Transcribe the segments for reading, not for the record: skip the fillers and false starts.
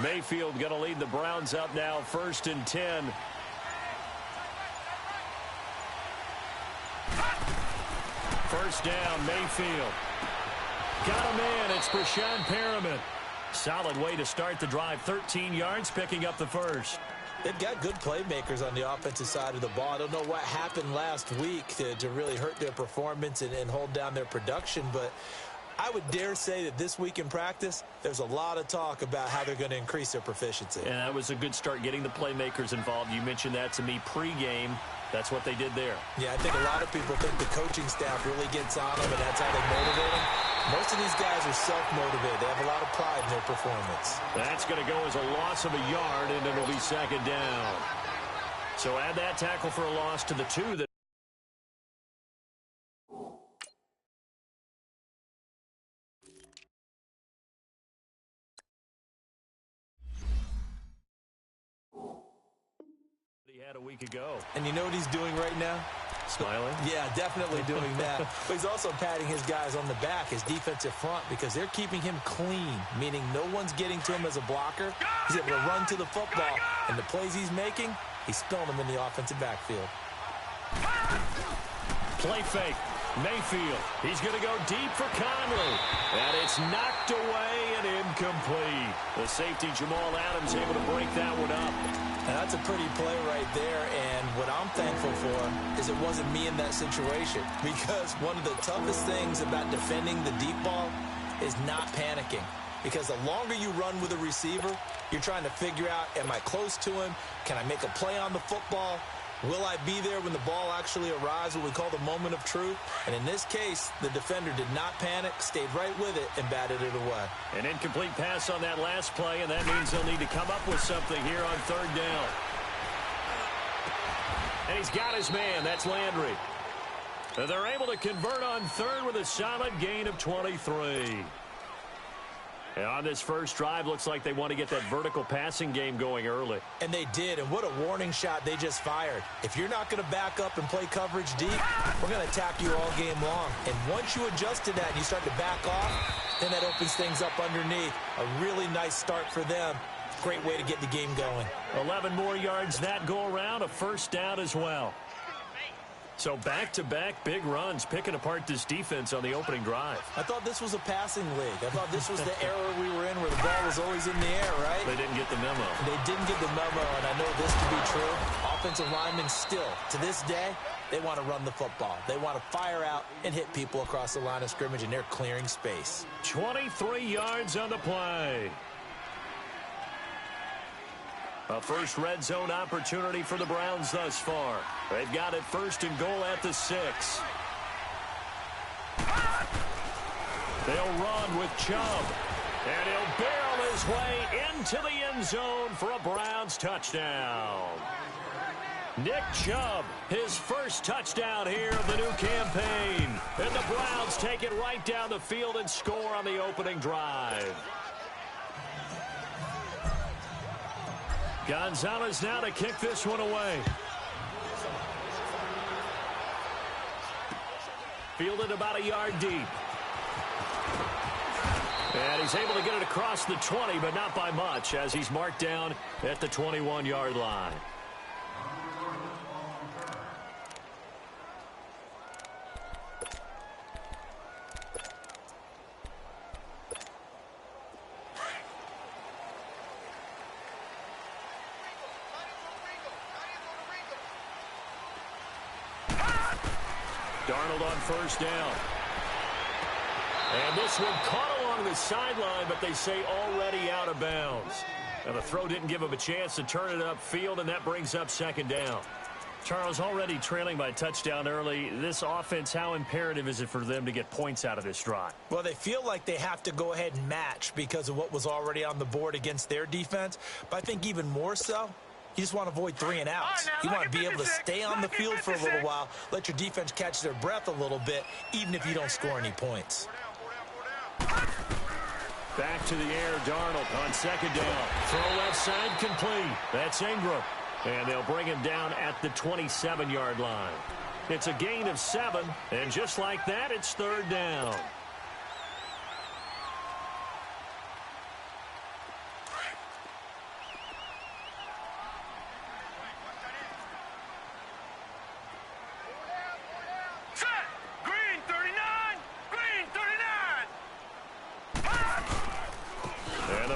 Mayfield going to lead the Browns up now, 1st and 10. First down, Mayfield. Got him in. It's Brashad Perriman. Solid way to start the drive. 13 yards, picking up the first. They've got good playmakers on the offensive side of the ball. I don't know what happened last week to really hurt their performance and hold down their production, but I would dare say that this week in practice, there's a lot of talk about how they're going to increase their proficiency. And that was a good start, getting the playmakers involved. You mentioned that to me pregame. That's what they did there. Yeah, I think a lot of people think the coaching staff really gets on them, and that's how they motivate them. Most of these guys are self-motivated. They have a lot of pride in their performance. That's going to go as a loss of a yard, and it'll be 2nd down. So add that tackle for a loss to the 2 that he had a week ago. And you know what he's doing right now? Smiling? Yeah, definitely doing that. But he's also patting his guys on the back, his defensive front, because they're keeping him clean, meaning no one's getting to him as a blocker. He's able to run to the football, and the plays he's making, he's spilling them in the offensive backfield. Play fake. Mayfield. He's going to go deep for Conley. And it's knocked away and incomplete. The safety, Jamal Adams, able to break that one up. And that's a pretty play right there, and what I'm thankful for is it wasn't me in that situation, because one of the toughest things about defending the deep ball is not panicking, because the longer you run with a receiver, you're trying to figure out, am I close to him? Can I make a play on the football? Will I be there when the ball actually arrives, what we call the moment of truth? And in this case, the defender did not panic, stayed right with it, and batted it away. An incomplete pass on that last play, and that means they'll need to come up with something here on 3rd down. And he's got his man. That's Landry. And they're able to convert on 3rd with a solid gain of 23. And on this first drive, looks like they want to get that vertical passing game going early. And they did, and what a warning shot they just fired. If you're not going to back up and play coverage deep, we're going to attack you all game long. And once you adjust to that and you start to back off, then that opens things up underneath. A really nice start for them. Great way to get the game going. 11 more yards that go around, a first down as well. So back-to-back big runs, picking apart this defense on the opening drive. I thought this was a passing league. I thought this was the era we were in where the ball was always in the air, right? They didn't get the memo. They didn't get the memo, and I know this to be true. Offensive linemen still, to this day, they want to run the football. They want to fire out and hit people across the line of scrimmage, and they're clearing space. 23 yards on the play. A first red zone opportunity for the Browns thus far. They've got it 1st and goal at the 6. They'll run with Chubb. And he'll barrel his way into the end zone for a Browns touchdown. Nick Chubb, his first touchdown here of the new campaign. And the Browns take it right down the field and score on the opening drive. Gonzalez now to kick this one away. Fielded about a yard deep. And he's able to get it across the 20, but not by much, as he's marked down at the 21-yard line. Darnold on first down. And this one caught along the sideline, but they say already out of bounds. And the throw didn't give him a chance to turn it upfield, and that brings up 2nd down. Charles, already trailing by a touchdown early. This offense, how imperative is it for them to get points out of this drive? Well, they feel like they have to go ahead and match because of what was already on the board against their defense. But I think even more so, you just want to avoid 3 and outs. You want to be able to stay on the field for a little while, let your defense catch their breath a little bit, even if you don't score any points. Back to the air, Darnold on 2nd down. Throw left side complete. That's Ingram. And they'll bring him down at the 27-yard line. It's a gain of 7, and just like that, it's 3rd down.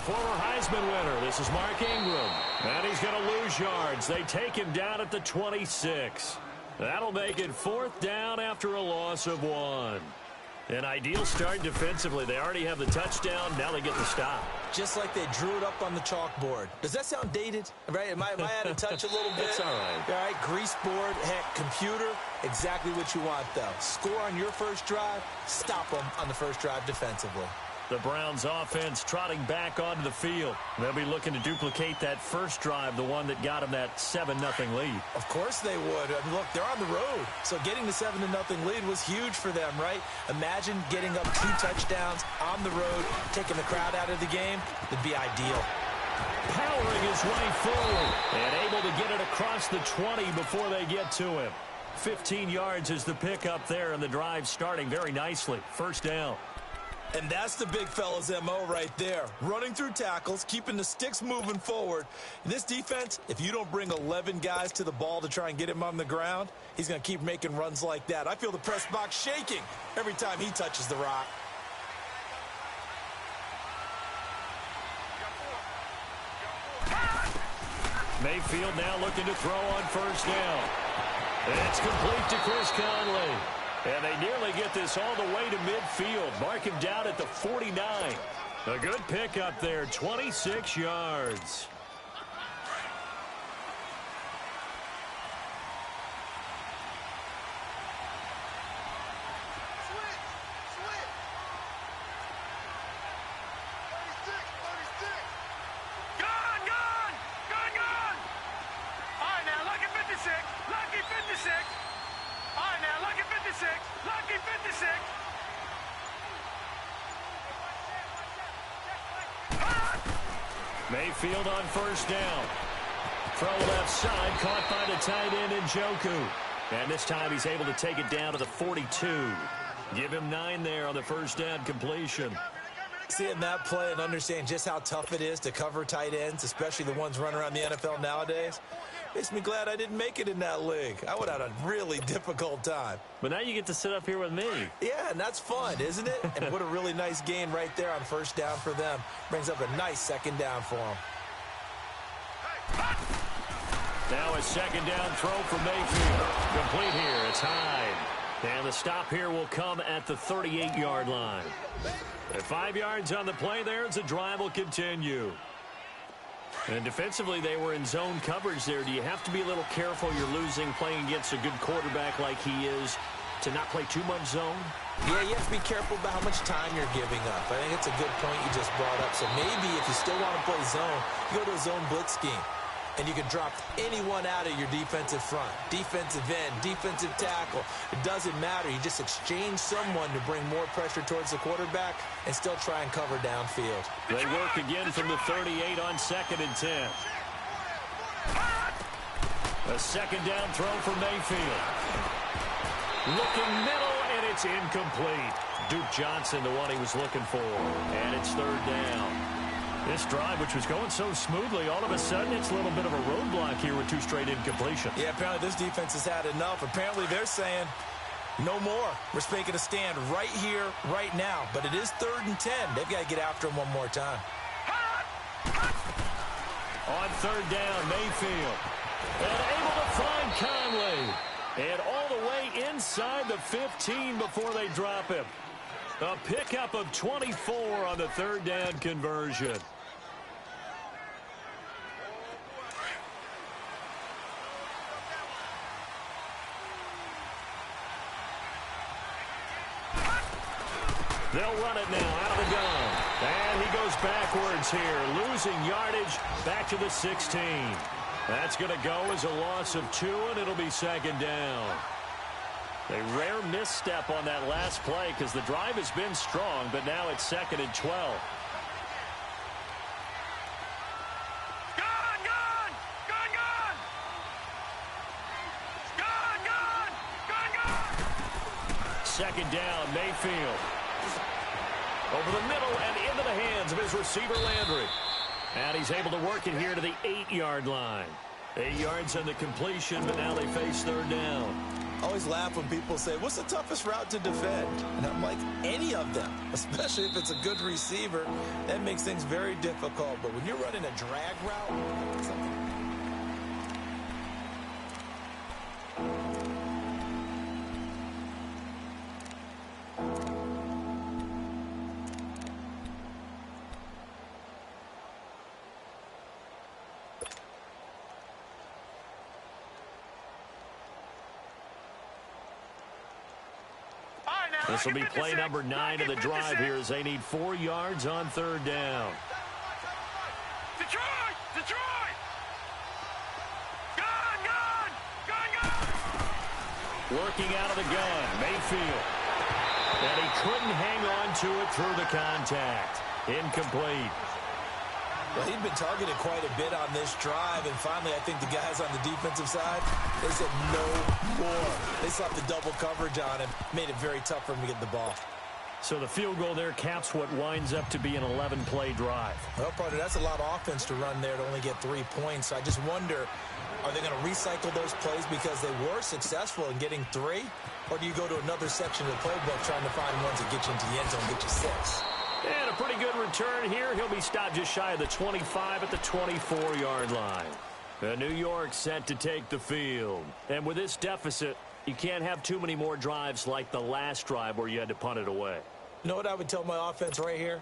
former Heisman winner. This is Mark Ingram. And he's going to lose yards. They take him down at the 26. That'll make it 4th down after a loss of 1. An ideal start defensively. They already have the touchdown. Now they get the stop. Just like they drew it up on the chalkboard. Does that sound dated? Right? Am I out of touch a little bit? It's all right. All right, grease board, heck, computer, exactly what you want, though. Score on your first drive, stop them on the first drive defensively. The Browns offense trotting back onto the field. They'll be looking to duplicate that first drive, the one that got them that 7-0 lead. Of course they would. I mean, look, they're on the road. So getting the 7-0 lead was huge for them, right? Imagine getting up 2 touchdowns on the road, taking the crowd out of the game. It'd be ideal. Powering his way forward and able to get it across the 20 before they get to him. 15 yards is the pickup there, and the drive starting very nicely. First down. And that's the big fella's MO right there. Running through tackles, keeping the sticks moving forward. In this defense, if you don't bring 11 guys to the ball to try and get him on the ground, he's going to keep making runs like that. I feel the press box shaking every time he touches the rock. Mayfield now looking to throw on first down. It's complete to Chris Conley. And they nearly get this all the way to midfield. Mark him down at the 49. A good pickup there, 26 yards. Mayfield on first down. Throw left side, caught by the tight end Njoku. And this time he's able to take it down to the 42. Give him 9 there on the first down completion. Seeing that play and understand just how tough it is to cover tight ends, especially the ones running around the NFL nowadays, makes me glad I didn't make it in that league. I would have had a really difficult time. But now you get to sit up here with me. Yeah, and that's fun, isn't it? And what a really nice gain right there on first down for them. Brings up a nice second down for them. Now a second down throw for Mayfield. Complete here. It's Hyde. And the stop here will come at the 38-yard line. At 5 yards on the play there, the drive will continue. And defensively, they were in zone coverage there. Do you have to be a little careful? You're losing, playing against a good quarterback like he is, to not play too much zone? Yeah, you have to be careful about how much time you're giving up. I think it's a good point you just brought up. So maybe if you still want to play zone, you go to a zone blitz scheme. And you can drop anyone out of your defensive front, defensive end, defensive tackle. It doesn't matter. You just exchange someone to bring more pressure towards the quarterback and still try and cover downfield. They work again from the 38 on 2nd and 10. A second down throw for Mayfield. Looking middle, and it's incomplete. Duke Johnson, the one he was looking for. And it's 3rd down. This drive, which was going so smoothly, all of a sudden it's a little bit of a roadblock here with 2 straight incompletions. Yeah, apparently this defense has had enough. Apparently they're saying no more. We're making a stand right here, right now. But it is 3rd and 10. They've got to get after him one more time. On 3rd down, Mayfield. And able to find Conley. And all the way inside the 15 before they drop him. A pickup of 24 on the 3rd down conversion. They'll run it now out of the gun. And he goes backwards here, losing yardage back to the 16. That's going to go as a loss of 2, and it'll be 2nd down. A rare misstep on that last play because the drive has been strong, but now it's 2nd and 12. Second down, Mayfield. Over the middle and into the hands of his receiver, Landry. And he's able to work it here to the 8-yard line. 8 yards on the completion, but now they face third down. I always laugh when people say, what's the toughest route to defend? And I'm like, any of them, especially if it's a good receiver. That makes things very difficult. But when you're running a drag route, something. This will be play number 9 of the drive here as they need 4 yards on third down. Detroit! Detroit! Gun! Gun! Gun! Gun! Working out of the gun, Mayfield. And he couldn't hang on to it through the contact. Incomplete. Well, he'd been targeted quite a bit on this drive, and finally I think the guys on the defensive side, they said no more. They slapped the double coverage on him, made it very tough for him to get the ball. So the field goal there caps what winds up to be an 11-play drive. Well, partner, that's a lot of offense to run there to only get 3 points. So I just wonder, are they going to recycle those plays because they were successful in getting 3? Or do you go to another section of the playbook trying to find ones that get you into the end zone and get you 6? And a pretty good return here. He'll be stopped just shy of the 25 at the 24-yard line. New York set to take the field. And with this deficit, you can't have too many more drives like the last drive where you had to punt it away. You know what I would tell my offense right here?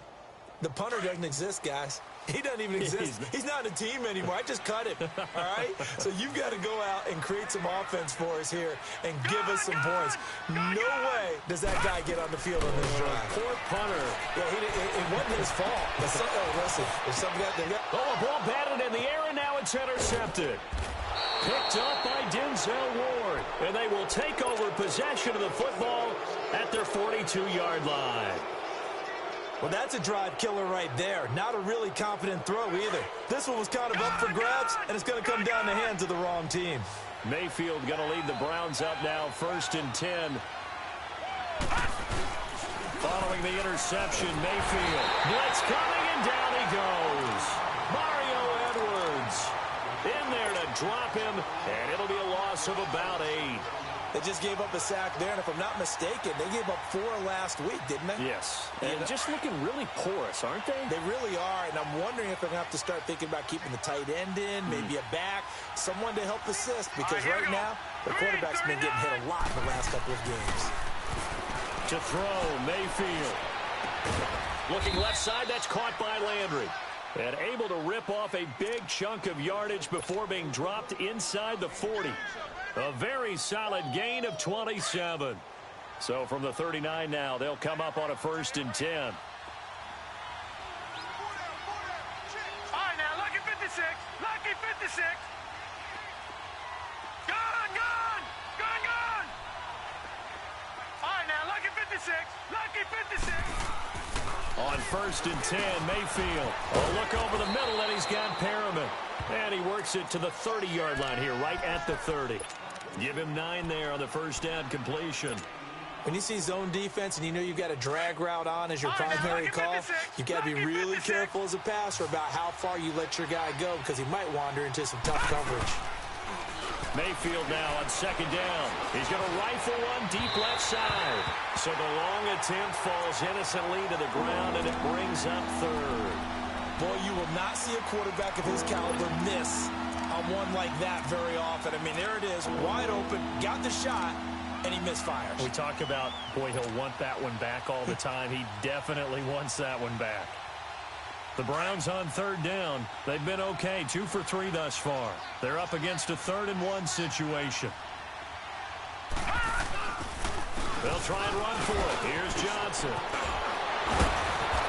The punter doesn't exist, guys. He doesn't even exist. He's not a team anymore. I just cut him, all right? So you've got to go out and create some offense for us here and give us some points. No way does that guy get on the field on this drive. Poor punter. Yeah, it wasn't his fault. Listen, if something got... Oh, a ball batted in the air, and now it's intercepted. Picked up by Denzel Ward. And they will take over possession of the football at their 42-yard line. Well, that's a drive killer right there. Not a really confident throw either. This one was kind of up for grabs, and it's going to come down the hands of the wrong team. Mayfield going to lead the Browns up now, 1st and 10. Following the interception, Mayfield. Blitz coming, and down he goes. Mario Edwards in there to drop him, and it'll be a loss of about 8. They just gave up a sack there, and if I'm not mistaken, they gave up 4 last week, didn't they? Yes. And just looking really porous, aren't they? They really are, and I'm wondering if they're going to have to start thinking about keeping the tight end in, maybe a back, someone to help assist, because right now, the quarterback's been getting hit a lot in the last couple of games. To throw, Mayfield. Looking left side, that's caught by Landry. And able to rip off a big chunk of yardage before being dropped inside the 40. A very solid gain of 27. So from the 39 now, they'll come up on a 1st and 10. All right, now, lucky 56. Lucky 56. Gun, gun, gun, gun. All right, now, lucky 56. Lucky 56. On 1st and 10, Mayfield. A look over the middle, and he's got Perriman. And he works it to the 30-yard line here, right at the 30. Give him 9 there on the 1st down completion. When you see zone defense and you know you've got a drag route on as your primary call, you've got to be really careful as a passer about how far you let your guy go because he might wander into some tough coverage. Mayfield now on 2nd down. He's going to rifle one deep left side. So the long attempt falls innocently to the ground, and it brings up 3rd. Boy, you will not see a quarterback of his caliber miss on one like that very often. I mean, there it is, wide open, got the shot, and he misfires. We talk about, boy, he'll want that one back all the time. He definitely wants that one back. The Browns on 3rd down. They've been okay, 2 for 3 thus far. They're up against a 3rd and 1 situation. They'll try and run for it. Here's Johnson.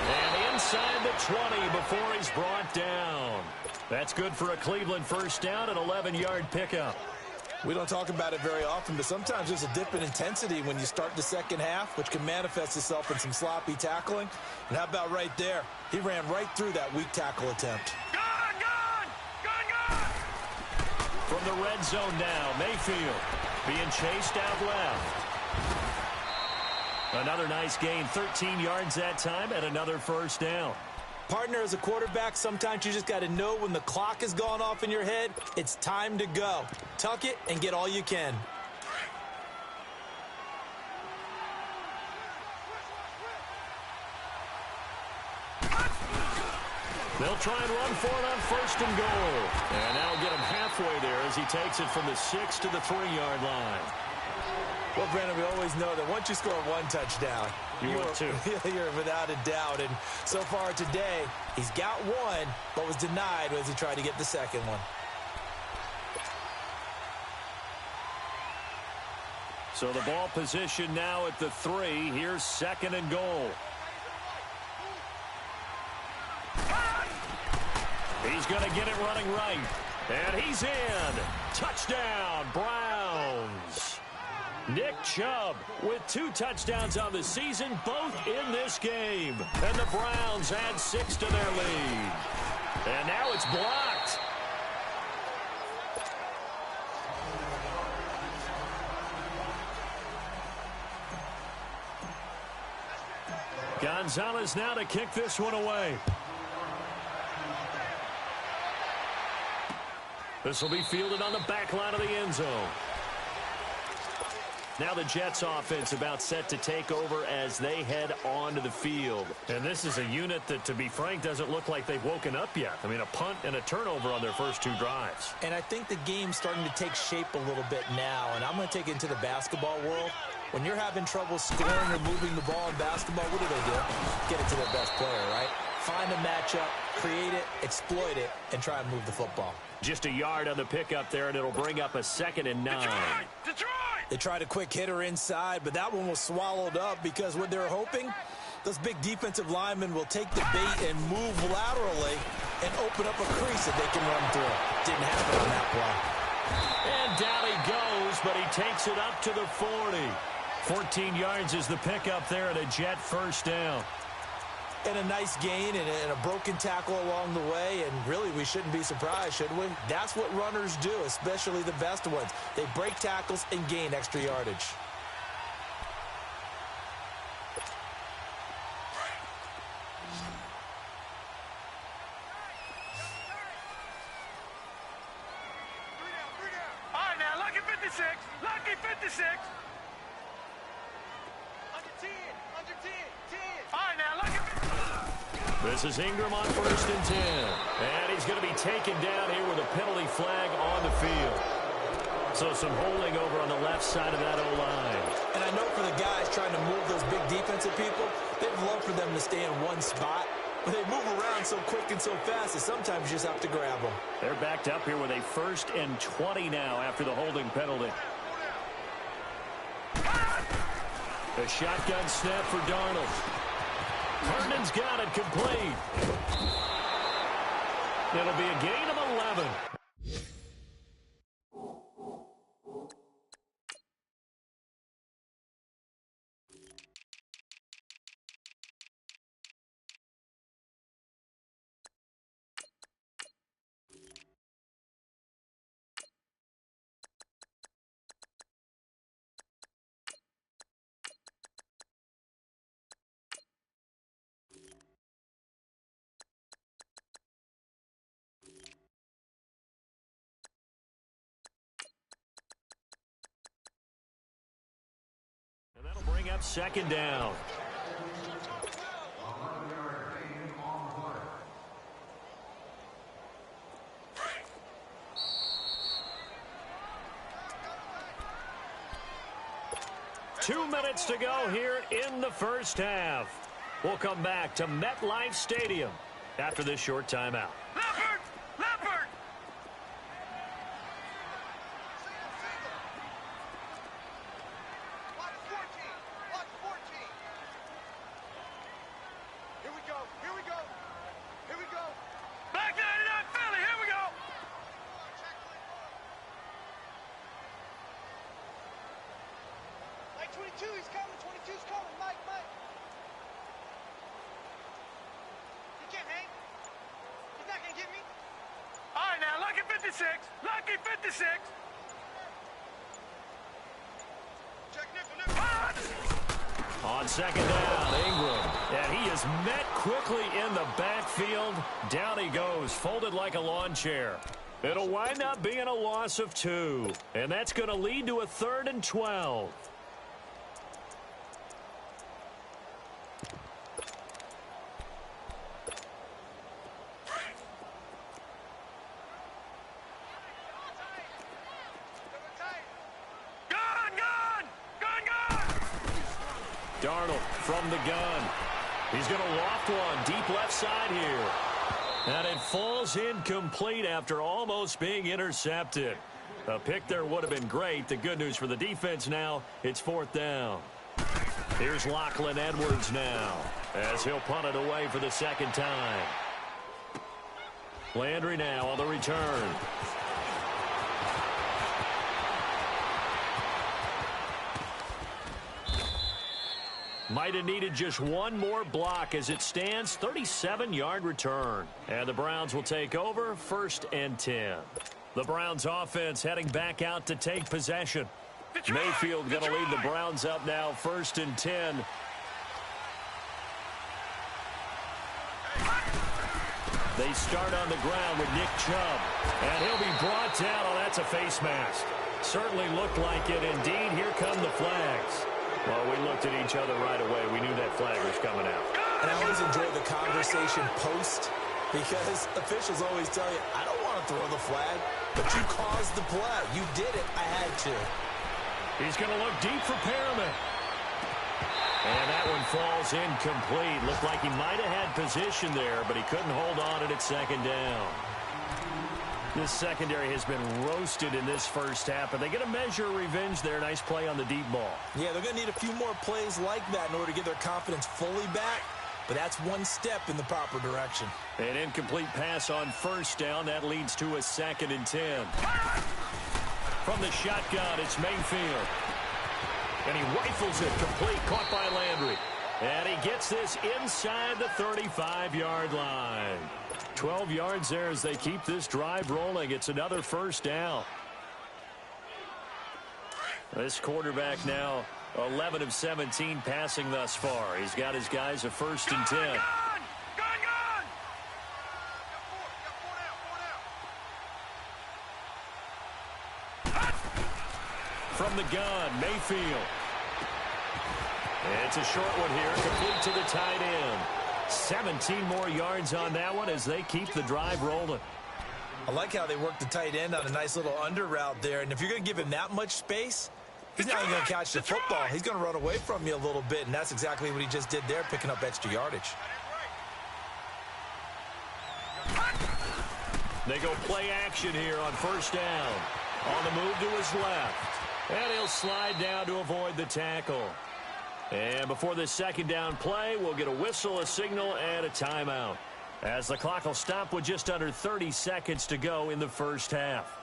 And inside the 20 before he's brought down. That's good for a Cleveland 1st down, an 11-yard pickup. We don't talk about it very often, but sometimes there's a dip in intensity when you start the second half, which can manifest itself in some sloppy tackling. And how about right there? He ran right through that weak tackle attempt. Gun, gun, gun, gun. From the red zone now, Mayfield being chased out left. Another nice gain, 13 yards that time, and another 1st down. Partner, as a quarterback, sometimes you just got to know when the clock has gone off in your head, it's time to go. Tuck it and get all you can. They'll try and run for it on 1st and goal. And that'll get him halfway there as he takes it from the 6 to the 3-yard line. Well, Brandon, we always know that once you score one touchdown, you want two. You're without a doubt. And so far today, he's got one, but was denied as he tried to get the second one. So the ball position now at the 3. Here's 2nd and goal. He's going to get it running right. And he's in. Touchdown, Browns. Nick Chubb with 2 touchdowns on the season, both in this game. And the Browns add 6 to their lead. And now it's blocked. Gonzalez now to kick this one away. This will be fielded on the back line of the end zone. Now the Jets offense about set to take over as they head onto the field. And this is a unit that, to be frank, doesn't look like they've woken up yet. I mean, a punt and a turnover on their first 2 drives. And I think the game's starting to take shape a little bit now. And I'm going to take it into the basketball world. When you're having trouble scoring or moving the ball in basketball, what do? Get it to their best player, right? Find a matchup, create it, exploit it, and try and move the football. Just a yard on the pickup there, and it'll bring up a 2nd and 9. Detroit! They tried a quick hitter inside, but that one was swallowed up because what they're hoping, those big defensive linemen will take the bait and move laterally and open up a crease that they can run through. Didn't happen on that play. And down he goes, but he takes it up to the 40. 14 yards is the pickup there and a Jet first down. And a nice gain and a broken tackle along the way, and really we shouldn't be surprised, should we? That's what runners do, especially the best ones. They break tackles and gain extra yardage. All right, now, lucky 56. Lucky 56. Under 10. Under 10. 10. All right, now, lucky 56. This is Ingram on 1st and 10. And he's going to be taken down here with a penalty flag on the field. So some holding over on the left side of that O-line. And I know for the guys trying to move those big defensive people, they'd love for them to stay in one spot. But they move around so quick and so fast that sometimes you just have to grab them. They're backed up here with a 1st and 20 now after the holding penalty. A shotgun snap for Darnold. Herndon's got it complete. It'll be a gain of 11. Bring up 2nd down. Two minutes to go here in the first half. We'll come back to MetLife Stadium after this short timeout. Leopard! Leopard! Watch 14. Watch 14. Here we go. Here we go. Here we go. Back 99 Philly. Here we go. Mike 22, he's coming. 22's coming. Mike, Mike. He can't hang. He's not going to get me. All right, now, lucky 56. Lucky 56. Check nickel, nickel. On On second down, Ingram. And he is met quickly in the backfield. Down he goes, folded like a lawn chair. It'll wind up being a loss of 2. And that's going to lead to a 3rd and 12. Darnold from the gun. He's going to loft one deep left side here. And it falls incomplete after almost being intercepted. A pick there would have been great. The good news for the defense now, it's 4th down. Here's Lachlan Edwards now as he'll punt it away for the 2nd time. Landry now on the return. Might have needed just one more block as it stands, 37-yard return. And the Browns will take over, 1st and 10. The Browns offense heading back out to take possession. Mayfield going to lead the Browns up now, 1st and 10. They start on the ground with Nick Chubb. And he'll be brought down. Oh, that's a face mask. Certainly looked like it. Indeed, here come the flags. Well, we looked at each other right away. We knew that flag was coming out. And I always enjoy the conversation post because officials always tell you, I don't want to throw the flag, but you caused the play. You did it. I had to. He's going to look deep for Perriman. And that one falls incomplete. Looked like he might have had position there, but he couldn't hold on at 2nd down. This secondary has been roasted in this first half, but they get a measure of revenge there. Nice play on the deep ball. Yeah, they're going to need a few more plays like that in order to get their confidence fully back, but that's one step in the proper direction. An incomplete pass on 1st down. That leads to a 2nd and 10. From the shotgun, it's Mayfield. And he rifles it complete, caught by Landry. And he gets this inside the 35-yard line. 12 yards there as they keep this drive rolling. It's another 1st down. This quarterback now 11 of 17 passing thus far. He's got his guys a 1st and 10. From the gun, Mayfield. It's a short one here, complete to the tight end. 17 more yards on that one as they keep the drive rolling. I like how they work the tight end on a nice little under route there. And if you're going to give him that much space, he's not even going to catch the football. He's going to run away from you a little bit, and that's exactly what he just did there, picking up extra yardage. They go play action here on 1st down. On the move to his left. And he'll slide down to avoid the tackle. And before this 2nd down play, we'll get a whistle, a signal, and a timeout, as the clock will stop with just under 30 seconds to go in the first half.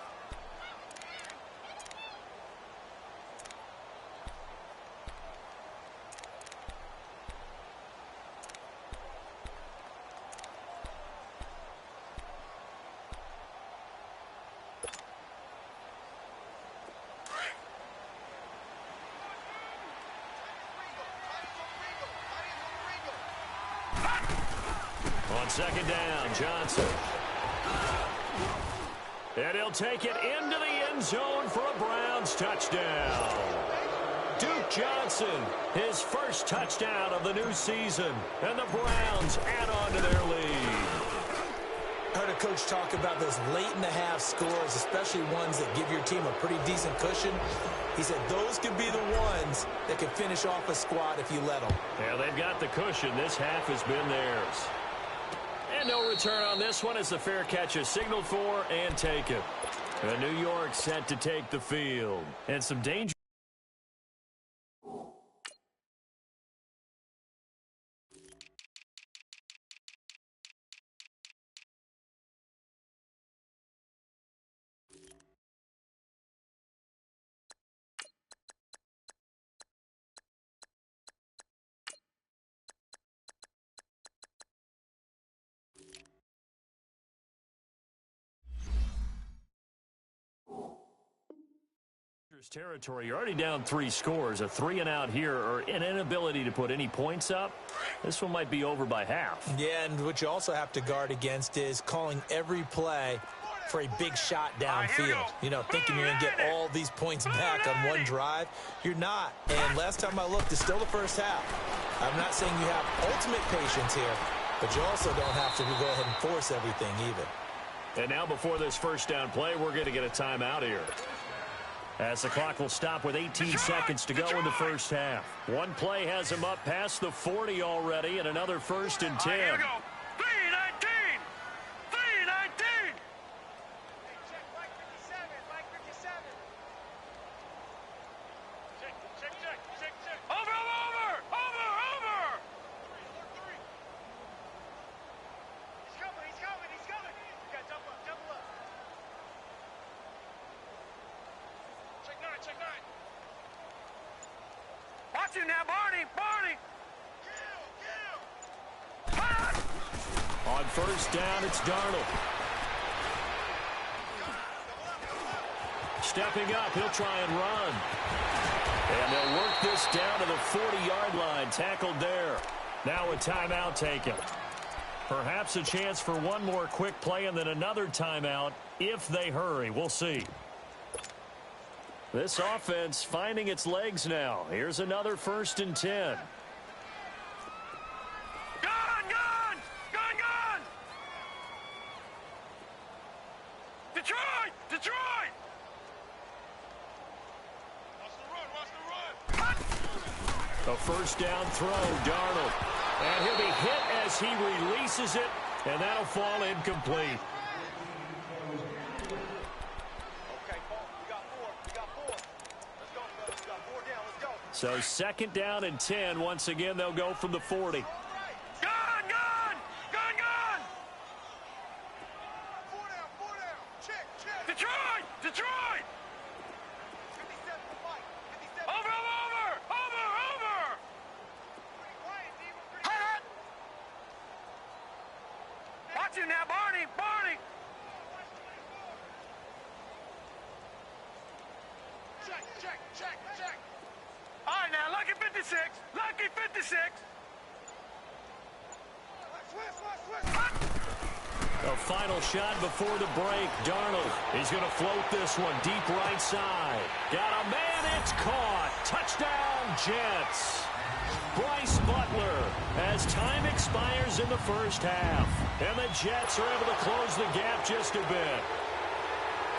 On 2nd down, Johnson. And he'll take it into the end zone for a Browns touchdown. Duke Johnson, his 1st touchdown of the new season. And the Browns add on to their lead. I heard a coach talk about those late-in-the-half scores, especially ones that give your team a pretty decent cushion. He said those could be the ones that could finish off a squad if you let them. Yeah, they've got the cushion. This half has been theirs. And no return on this one as the fair catch is signaled for and taken. And New York set to take the field. And some danger. Browns territory. You're already down 3 scores. A 3-and-out here or an inability to put any points up. This one might be over by half. Yeah, and what you also have to guard against is calling every play for a big shot downfield. You know, thinking you're going to get all these points back on one drive. You're not. And last time I looked, it's still the first half. I'm not saying you have ultimate patience here, but you also don't have to go ahead and force everything either. And now before this first down play, we're going to get a timeout here. As the clock will stop with 18 seconds to go in the first half. One play has him up past the 40 already, and another 1st and 10. Here we go. 3-19. 3-19. Check, Mike 57. Mike 57. Check. Over. He's coming. You got double up. Check 9. Watch him now, Barney. Kill. On first down, it's Darnold. Stepping up, he'll try and run. And they'll work this down to the 40-yard line. Tackled there. Now a timeout taken. Perhaps a chance for one more quick play and then another timeout if they hurry. We'll see. This offense finding its legs now. Here's another 1st and 10. Gun! Detroit! Watch the run! A first down throw, Darnold. And he'll be hit as he releases it, and that'll fall incomplete. Okay, Paul, we got four. Let's go, fellas. We got 4 down. Let's go. So 2nd down and 10. Once again, they'll go from the 40. Gun! 4 down. Check. Detroit! 57 for Mike. 57. Over! Pretty quiet, D. We're pretty quiet. Watch him now, Barney. Check. All right, now, Lucky 56. A final shot before the break. Darnold, he's going to float this one deep right side. Got a man, it's caught. Touchdown, Jets. Bryce Butler as time expires in the first half. And the Jets are able to close the gap just a bit.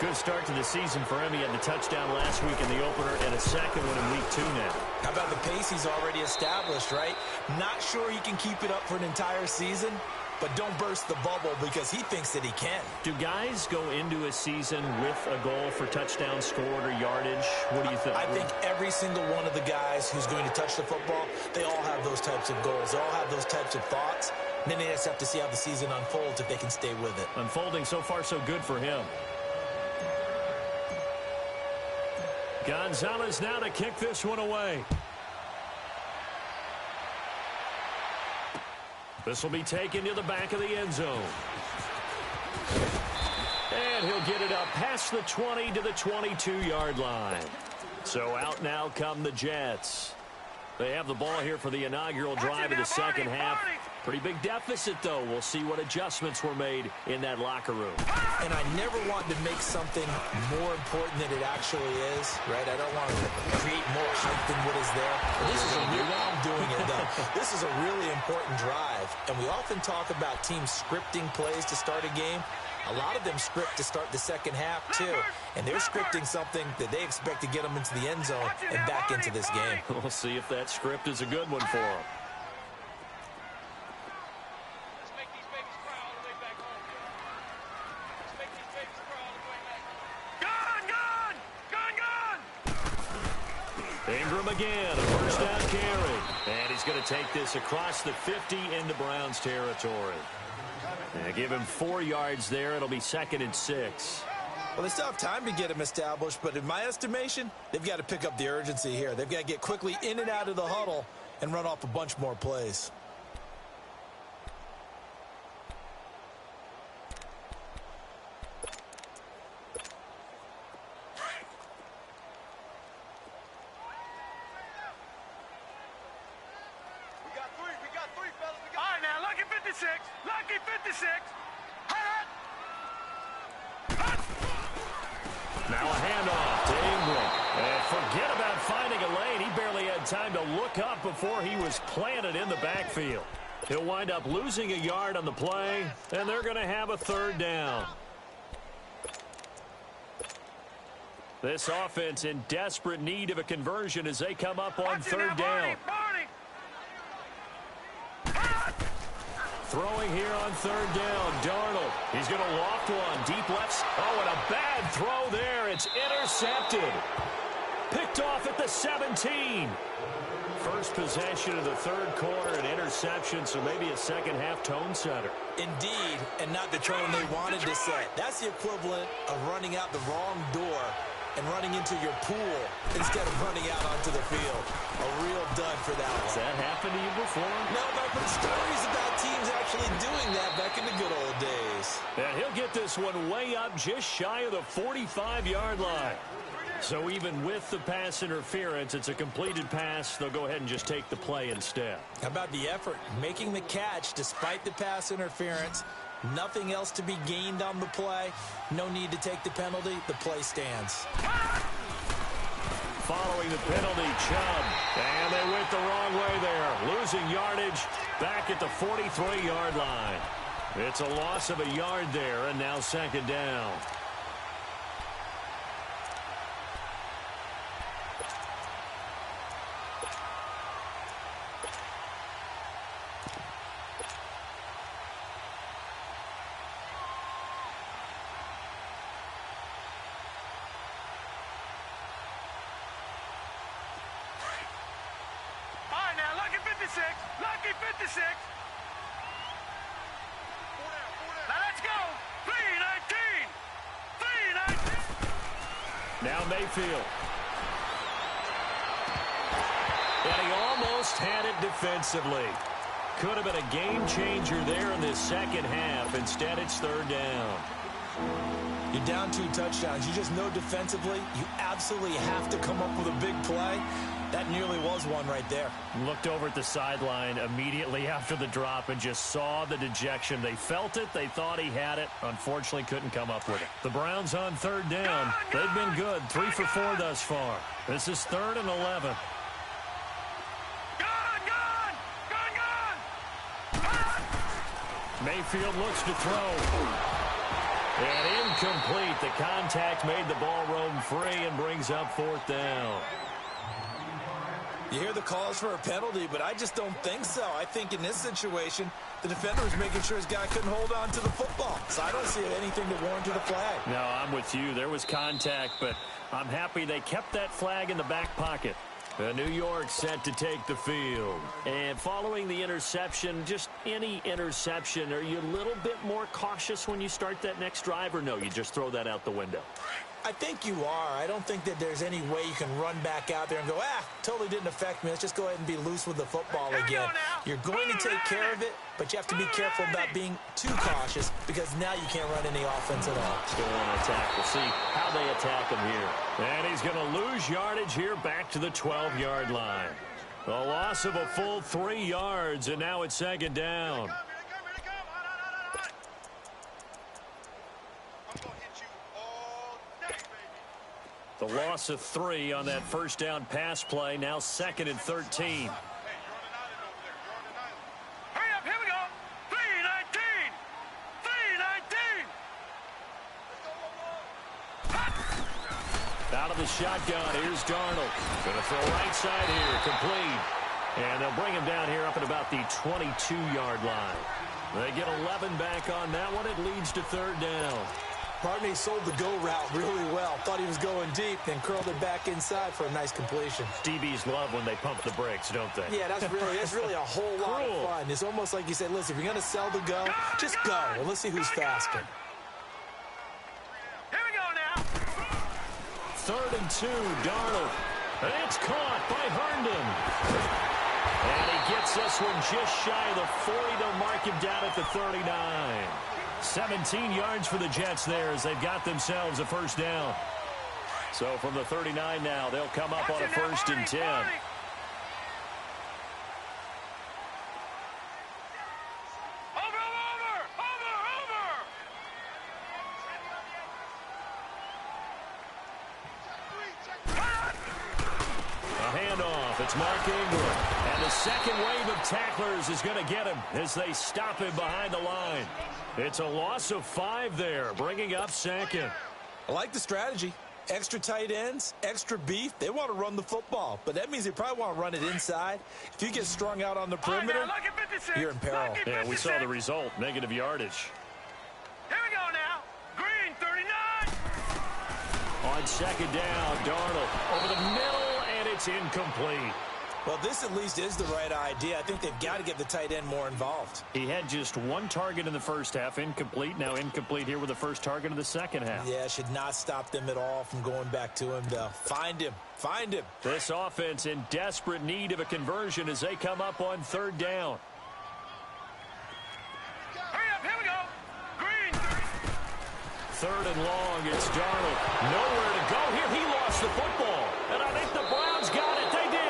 Good start to the season for him. He had the touchdown last week in the opener and a second one in week 2 now. How about the pace he's already established, right? Not sure he can keep it up for an entire season, but don't burst the bubble because he thinks that he can. Do guys go into a season with a goal for touchdown scored or yardage? What do you think? I think every single one of the guys who's going to touch the football, they all have those types of goals. They all have those types of thoughts. And then they just have to see how the season unfolds if they can stay with it. Unfolding so far so good for him. Gonzalez now to kick this one away. This will be taken to the back of the end zone. And he'll get it up past the 20 to the 22-yard line. So out now come the Jets. They have the ball here for the inaugural drive of the second half. Pretty big deficit, though. We'll see what adjustments were made in that locker room. And I never want to make something more important than it actually is, right? I don't want to create more hype than what is there. I'm doing it, though. This is a really important drive. And we often talk about teams scripting plays to start a game. A lot of them script to start the second half, too. And they're scripting something that they expect to get them into the end zone and back into this game. We'll see if that script is a good one for them. Let's make these babies cry all the way back home. Let's make these babies cry all the way back. Gun! Ingram again, a first down carry. And he's going to take this across the 50 into Browns territory. Give him 4 yards there. It'll be 2nd and 6. Well, they still have time to get him established, but in my estimation, they've got to pick up the urgency here. They've got to get quickly in and out of the huddle and run off a bunch more plays. 56. Lucky 56. Now a handoff to Ingram. And forget about finding a lane. He barely had time to look up before he was planted in the backfield. He'll wind up losing a yard on the play, and they're going to have a third down. This offense in desperate need of a conversion as they come up on third down. Throwing here on third down, Darnold. He's going to loft one, deep left. Oh, and a bad throw there. It's intercepted. Picked off at the 17. First possession of the third quarter, an interception, so maybe a second-half tone setter. Indeed, and not the tone they wanted to set. That's the equivalent of running out the wrong door and running into your pool instead of running out onto the field. A real dud for that one. Has that happened to you before? No, but I've heard stories about teams actually doing that back in the good old days. And he'll get this one way up just shy of the 45-yard line. So even with the pass interference, it's a completed pass. They'll go ahead and just take the play instead. How about the effort? Making the catch despite the pass interference. Nothing else to be gained on the play. No need to take the penalty. The play stands. Following the penalty, Chubb. And they went the wrong way there. Losing yardage back at the 43-yard line. It's a loss of a yard there, and now second down. Lucky 56. Now let's go. 3-19. 3-19. Now Mayfield. And he almost had it defensively. Could have been a game changer there in this second half. Instead, it's third down. You're down 2 touchdowns. You just know defensively you absolutely have to come up with a big play. That nearly was one right there. Looked over at the sideline immediately after the drop and just saw the dejection. They felt it. They thought he had it. Unfortunately, couldn't come up with it. The Browns on third down. They've been good. 3 for 4 thus far. This is 3rd and 11. Mayfield looks to throw. And incomplete. The contact made the ball roam free and brings up 4th down. You hear the calls for a penalty, but I just don't think so. I think in this situation, the defender was making sure his guy couldn't hold on to the football. So I don't see anything to warrant a flag. No, I'm with you. There was contact, but I'm happy they kept that flag in the back pocket. New York set to take the field. And following the interception, just any interception, are you a little bit more cautious when you start that next drive, or no, you just throw that out the window? I think you are. I don't think that there's any way you can run back out there and go, totally didn't affect me. Let's just go ahead and be loose with the football again. You're going to take care of it, but you have to be careful about being too cautious because now you can't run any offense at all. Still want to attack. We'll see how they attack him here. And he's going to lose yardage here back to the 12-yard line. A loss of a full 3 yards, and now it's second down. The loss of 3 on that first down pass play, now 2nd and 13. Hurry up, here we go. 3-19. 3-19. Out of the shotgun, here's Darnold. Going to throw right side here, complete. And they'll bring him down here up at about the 22-yard line. They get 11 back on that one. It leads to third down. Partney sold the go route really well. Thought he was going deep, then curled it back inside for a nice completion. DBs love when they pump the brakes, don't they? Yeah, that's really a whole lot of fun. It's almost like you said, listen, if you're going to sell the go, just go. And let's see who's faster. Here we go now. 3rd and 2, Darnold. And it's caught by Herndon. And he gets this one just shy of the 40. They'll mark him down at the 39. 17 yards for the Jets there as they've got themselves a first down. So from the 39 now, they'll come up on a 1st and 10. Over handoff. It's Mark Ingram. And the second wave of tacklers is going to get him as they stop him behind the line. It's a loss of 5 there, bringing up second. I like the strategy. Extra tight ends, extra beef. They want to run the football, but that means they probably want to run it inside. If you get strung out on the perimeter, you're in peril. Yeah, we saw the result, negative yardage. Here we go now. Green, 39. On second down, Darnold over the middle, and it's incomplete. Well, this at least is the right idea. I think they've got to get the tight end more involved. He had just 1 target in the first half, incomplete. Now incomplete here with the first target of the second half. Yeah, should not stop them at all from going back to him, though. Find him. Find him. This offense in desperate need of a conversion as they come up on third down. Hurry up, here we go. Green. Third and long, it's Darnold. Nowhere to go here. He lost the football. And I think the Browns got it. They did.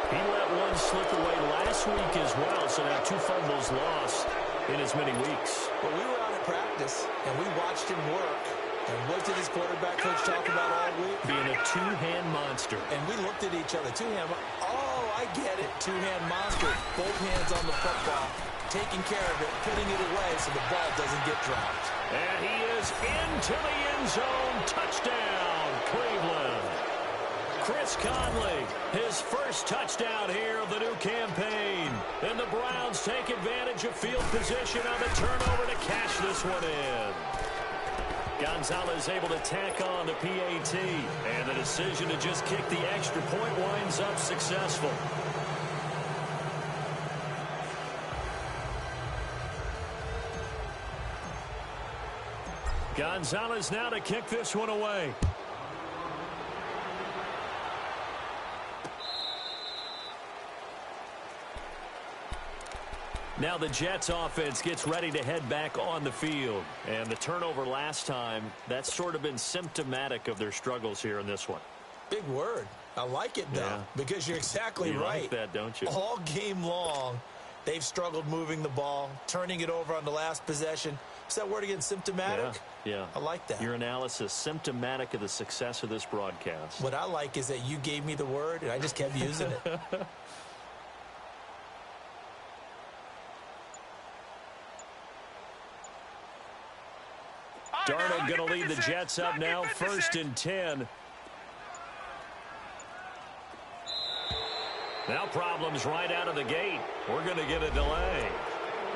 He let one slip away last week as well, so now 2 fumbles lost in as many weeks. Well, we were out at practice, and we watched him work. And what did his quarterback coach talk about all week? Being a 2-hand monster. And we looked at each other. 2-hand. Oh, I get it. 2-hand monster. Both hands on the football, taking care of it, putting it away so the ball doesn't get dropped. And he is into the end zone. Touchdown, Cleveland. Chris Conley, his first touchdown here of the new campaign. And the Browns take advantage of field position on the turnover to cash this one in. Gonzalez able to tack on the PAT. And the decision to just kick the extra point winds up successful. Gonzalez now to kick this one away. Now the Jets offense gets ready to head back on the field. And the turnover last time, that's sort of been symptomatic of their struggles here in this one. Big word. I like it, though, because you're exactly right. You like that, don't you? All game long, they've struggled moving the ball, turning it over on the last possession. Is that word again, symptomatic? Yeah. I like that. Your analysis, symptomatic of the success of this broadcast. What I like is that you gave me the word, and I just kept using it. Darnold going to lead the Jets up now, 1st and 10. Now problems right out of the gate. We're going to get a delay.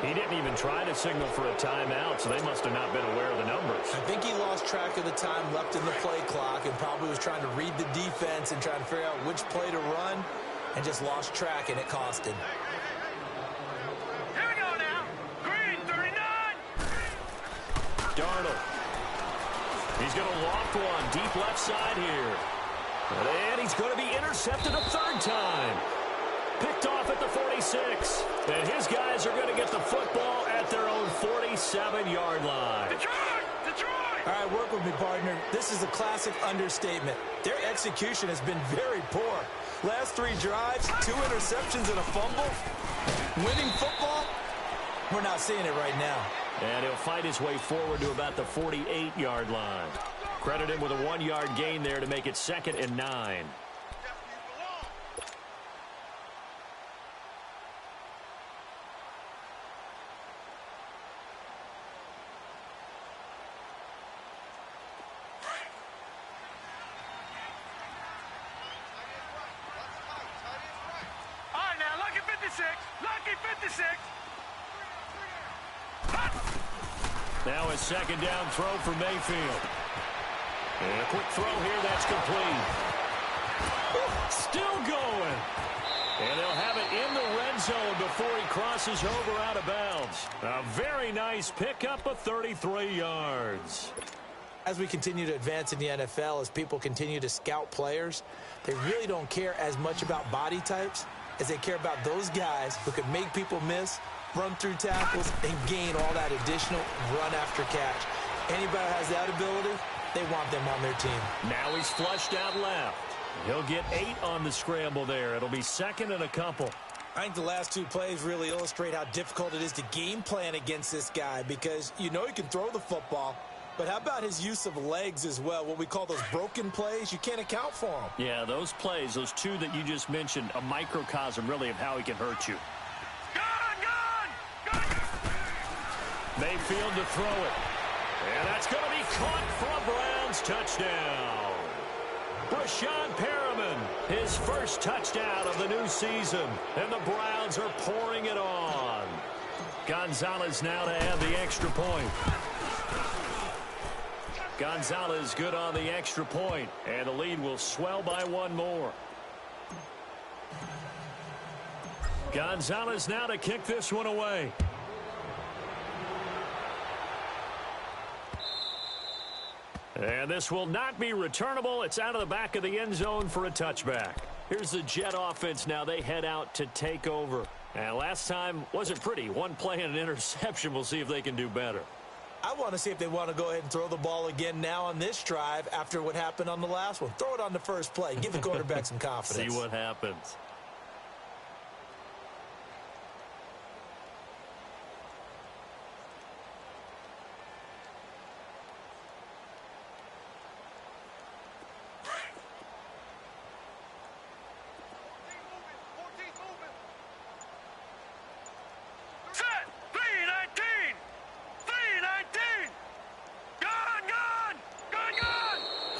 He didn't even try to signal for a timeout, so they must have not been aware of the numbers. I think he lost track of the time left in the play clock and probably was trying to read the defense and trying to figure out which play to run and just lost track, and it cost him. Here we go now. Green, 39. Darnold. He's going to loft one deep left side here. And he's going to be intercepted a 3rd time. Picked off at the 46. And his guys are going to get the football at their own 47-yard line. Detroit! Detroit! All right, work with me, partner. This is a classic understatement. Their execution has been very poor. Last 3 drives, 2 interceptions and a fumble. Winning football? We're not seeing it right now. And he'll fight his way forward to about the 48-yard line. Credit him with a 1-yard gain there to make it 2nd and 9. All right, now, lucky 56. Lucky 56. Now a 2nd down throw for Mayfield. And a quick throw here, that's complete. Still going. And they'll have it in the red zone before he crosses over out of bounds. A very nice pickup of 33 yards. As we continue to advance in the NFL, as people continue to scout players, they really don't care as much about body types as they care about those guys who can make people miss, run through tackles, and gain all that additional run after catch. Anybody who has that ability, they want them on their team. Now he's flushed out left. He'll get 8 on the scramble there. It'll be 2nd and a couple. I think the last 2 plays really illustrate how difficult it is to game plan against this guy because you know he can throw the football, But how about his use of legs as well, what we call those broken plays? You can't account for them. Yeah, those plays, those two that you just mentioned, a microcosm really of how he can hurt you. Mayfield to throw it. And that's going to be caught for a Browns touchdown. Brashad Perriman, his first touchdown of the new season. And the Browns are pouring it on. Gonzalez now to add the extra point. Gonzalez good on the extra point, and the lead will swell by one more. Gonzalez now to kick this one away. And this will not be returnable. It's out of the back of the end zone for a touchback. Here's the Jet offense now. They head out to take over. And last time wasn't pretty. One play and an interception. We'll see if they can do better. I want to see if they want to go ahead and throw the ball again now on this drive after what happened on the last one. Throw it on the first play. Give the quarterback some confidence. See what happens.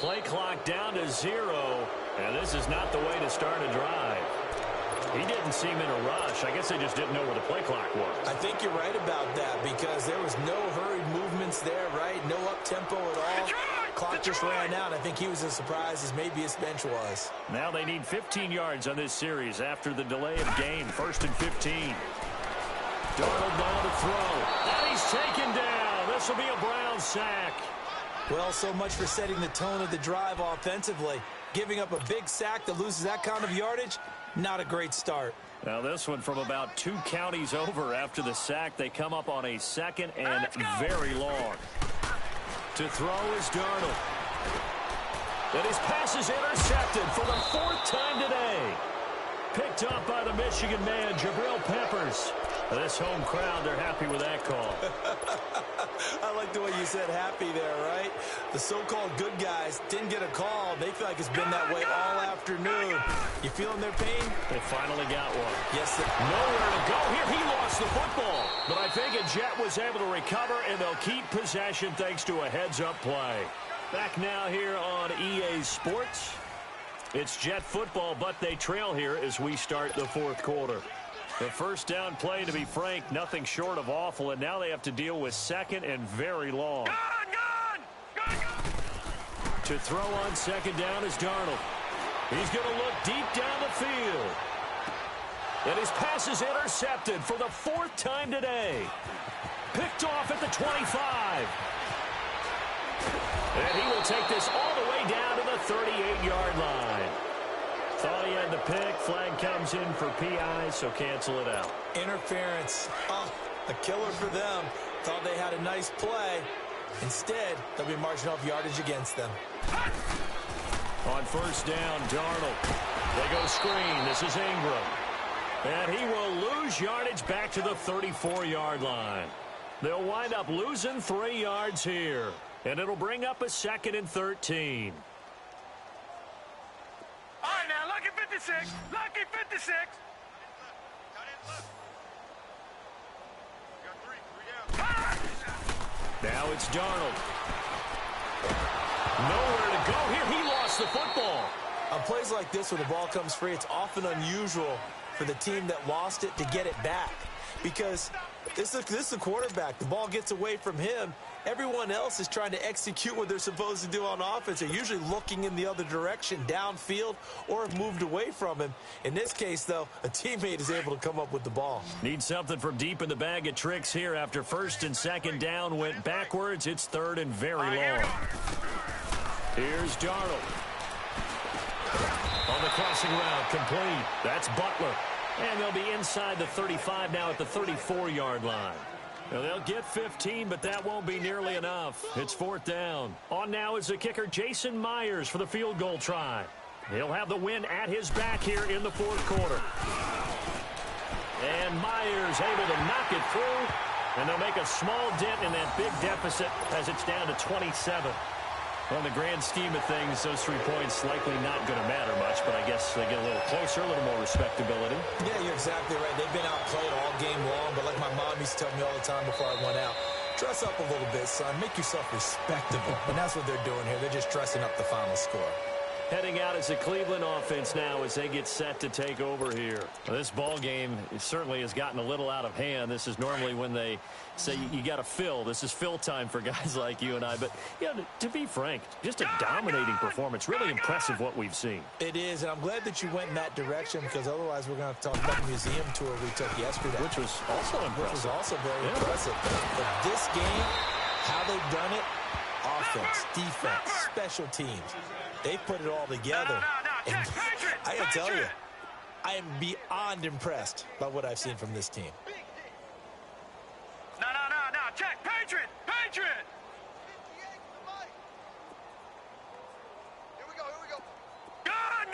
Play clock down to 0, and this is not the way to start a drive. He didn't seem in a rush. I guess they just didn't know where the play clock was. I think you're right about that because there was no hurried movements there, right? No up-tempo at all. Clock just ran out. I think he was as surprised as maybe his bench was. Now they need 15 yards on this series after the delay of game. 1st and 15. Darnold now to throw. And he's taken down. This will be a Browns sack. Well, so much for setting the tone of the drive offensively. Giving up a big sack that loses that kind of yardage, not a great start. Now this one from about 2 counties over after the sack. They come up on a 2nd and very long. To throw is Darnold. And his pass is intercepted for the 4th time today. Picked up by the Michigan man, Jabril Peppers. This home crowd, they're happy with that call. I like the way you said happy there, right? The so-called good guys didn't get a call. They feel like it's been that way all afternoon. You feeling their pain? They finally got one. Yes, sir. Nowhere to go here. He lost the football. But I think a Jet was able to recover, and they'll keep possession thanks to a heads-up play. Back now here on EA Sports. It's Jet football, but they trail here as we start the 4th quarter. The first down play, to be frank, nothing short of awful, and now they have to deal with 2nd and very long. To throw on 2nd down is Darnold. He's going to look deep down the field. And his pass is intercepted for the 4th time today. Picked off at the 25. And he will take this all the way down to the 38-yard line. Thought he had the pick. Flag comes in for PI, so cancel it out. Interference. Oh, a killer for them. Thought they had a nice play. Instead, they'll be marching off yardage against them. On 1st down, Darnold. They go screen. This is Ingram. And he will lose yardage back to the 34-yard line. They'll wind up losing 3 yards here. And it'll bring up a 2nd and 13. All right, now, lucky 56. Lucky 56. Now it's Darnold. Nowhere to go here. He lost the football. On plays like this where the ball comes free, it's often unusual for the team that lost it to get it back. Because this is the quarterback. The ball gets away from him. Everyone else is trying to execute what they're supposed to do on offense. They're usually looking in the other direction, downfield, or have moved away from him. In this case, though, a teammate is able to come up with the ball. Need something from deep in the bag of tricks here after 1st and 2nd down went backwards. It's 3rd and very long. Here's Darnold. On the crossing route, complete. That's Butler. And they'll be inside the 35 now at the 34-yard line. Now they'll get 15, but that won't be nearly enough. It's 4th down. On now is the kicker, Jason Myers, for the field goal try. He'll have the win at his back here in the 4th quarter. And Myers able to knock it through. And they'll make a small dent in that big deficit as it's down to 27. Well, in the grand scheme of things, those 3 points likely not going to matter much, but I guess they get a little closer, a little more respectability. Yeah, you're exactly right. They've been outplayed all game long, but like my mom used to tell me all the time before I went out, dress up a little bit, son. Make yourself respectable. And that's what they're doing here. They're just dressing up the final score. Heading out as a Cleveland offense now as they get set to take over here. Well, this ball game certainly has gotten a little out of hand. This is normally when they say you got to fill. This is fill time for guys like you and I. But, you know, to be frank, just a dominating performance. Really impressive what we've seen. It is, and I'm glad that you went in that direction because otherwise we're going to talk about the museum tour we took yesterday. Which was also impressive. Which was also very impressive. But this game, how they've done it, offense, defense, special teams. They put it all together. And I got to tell you, I am beyond impressed by what I've seen from this team. No. Check. Patriot. Here we go. Gun.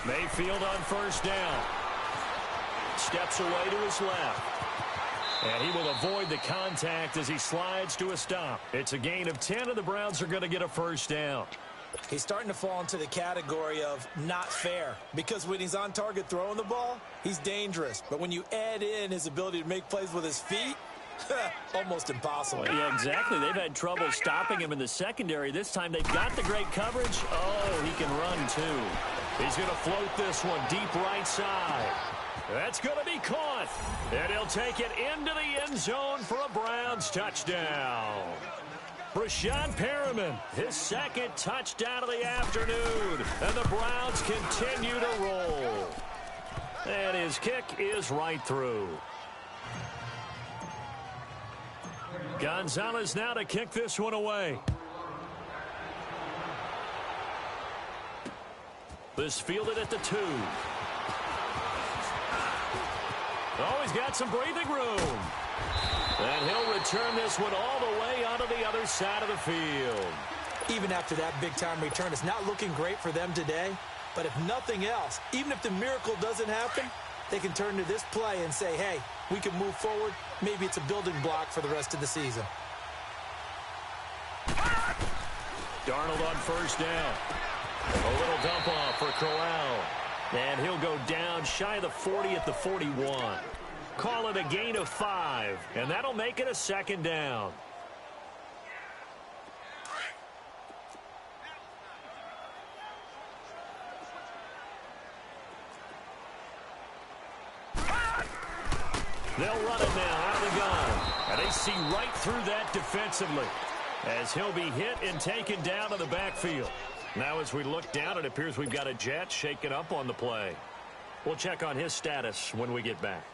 Mayfield on first down. Steps away to his left. And he will avoid the contact as he slides to a stop. It's a gain of 10, and the Browns are going to get a first down. He's starting to fall into the category of not fair because when he's on target throwing the ball, he's dangerous. But when you add in his ability to make plays with his feet, almost impossible. Well, yeah, exactly. They've had trouble stopping him in the secondary. This time they've got the great coverage. Oh, he can run too. He's going to float this one deep right side. That's going to be caught. And he'll take it into the end zone for a Browns touchdown. Brashad Perriman, his second touchdown of the afternoon. And the Browns continue to roll. And his kick is right through. Gonzalez now to kick this one away. This fielded at the 2. Oh, he's got some breathing room. And he'll return this one all the way onto the other side of the field. Even after that big-time return, it's not looking great for them today. But if nothing else, even if the miracle doesn't happen, they can turn to this play and say, hey, we can move forward. Maybe it's a building block for the rest of the season. Darnold on first down. A little dump off for Corral. And he'll go down shy of the 40 at the 41. Call it a gain of 5. And that'll make it a second down. They'll run it now out of the gun. And they see right through that defensively as he'll be hit and taken down to the backfield. Now as we look down, it appears we've got a Jet shaken up on the play. We'll check on his status when we get back.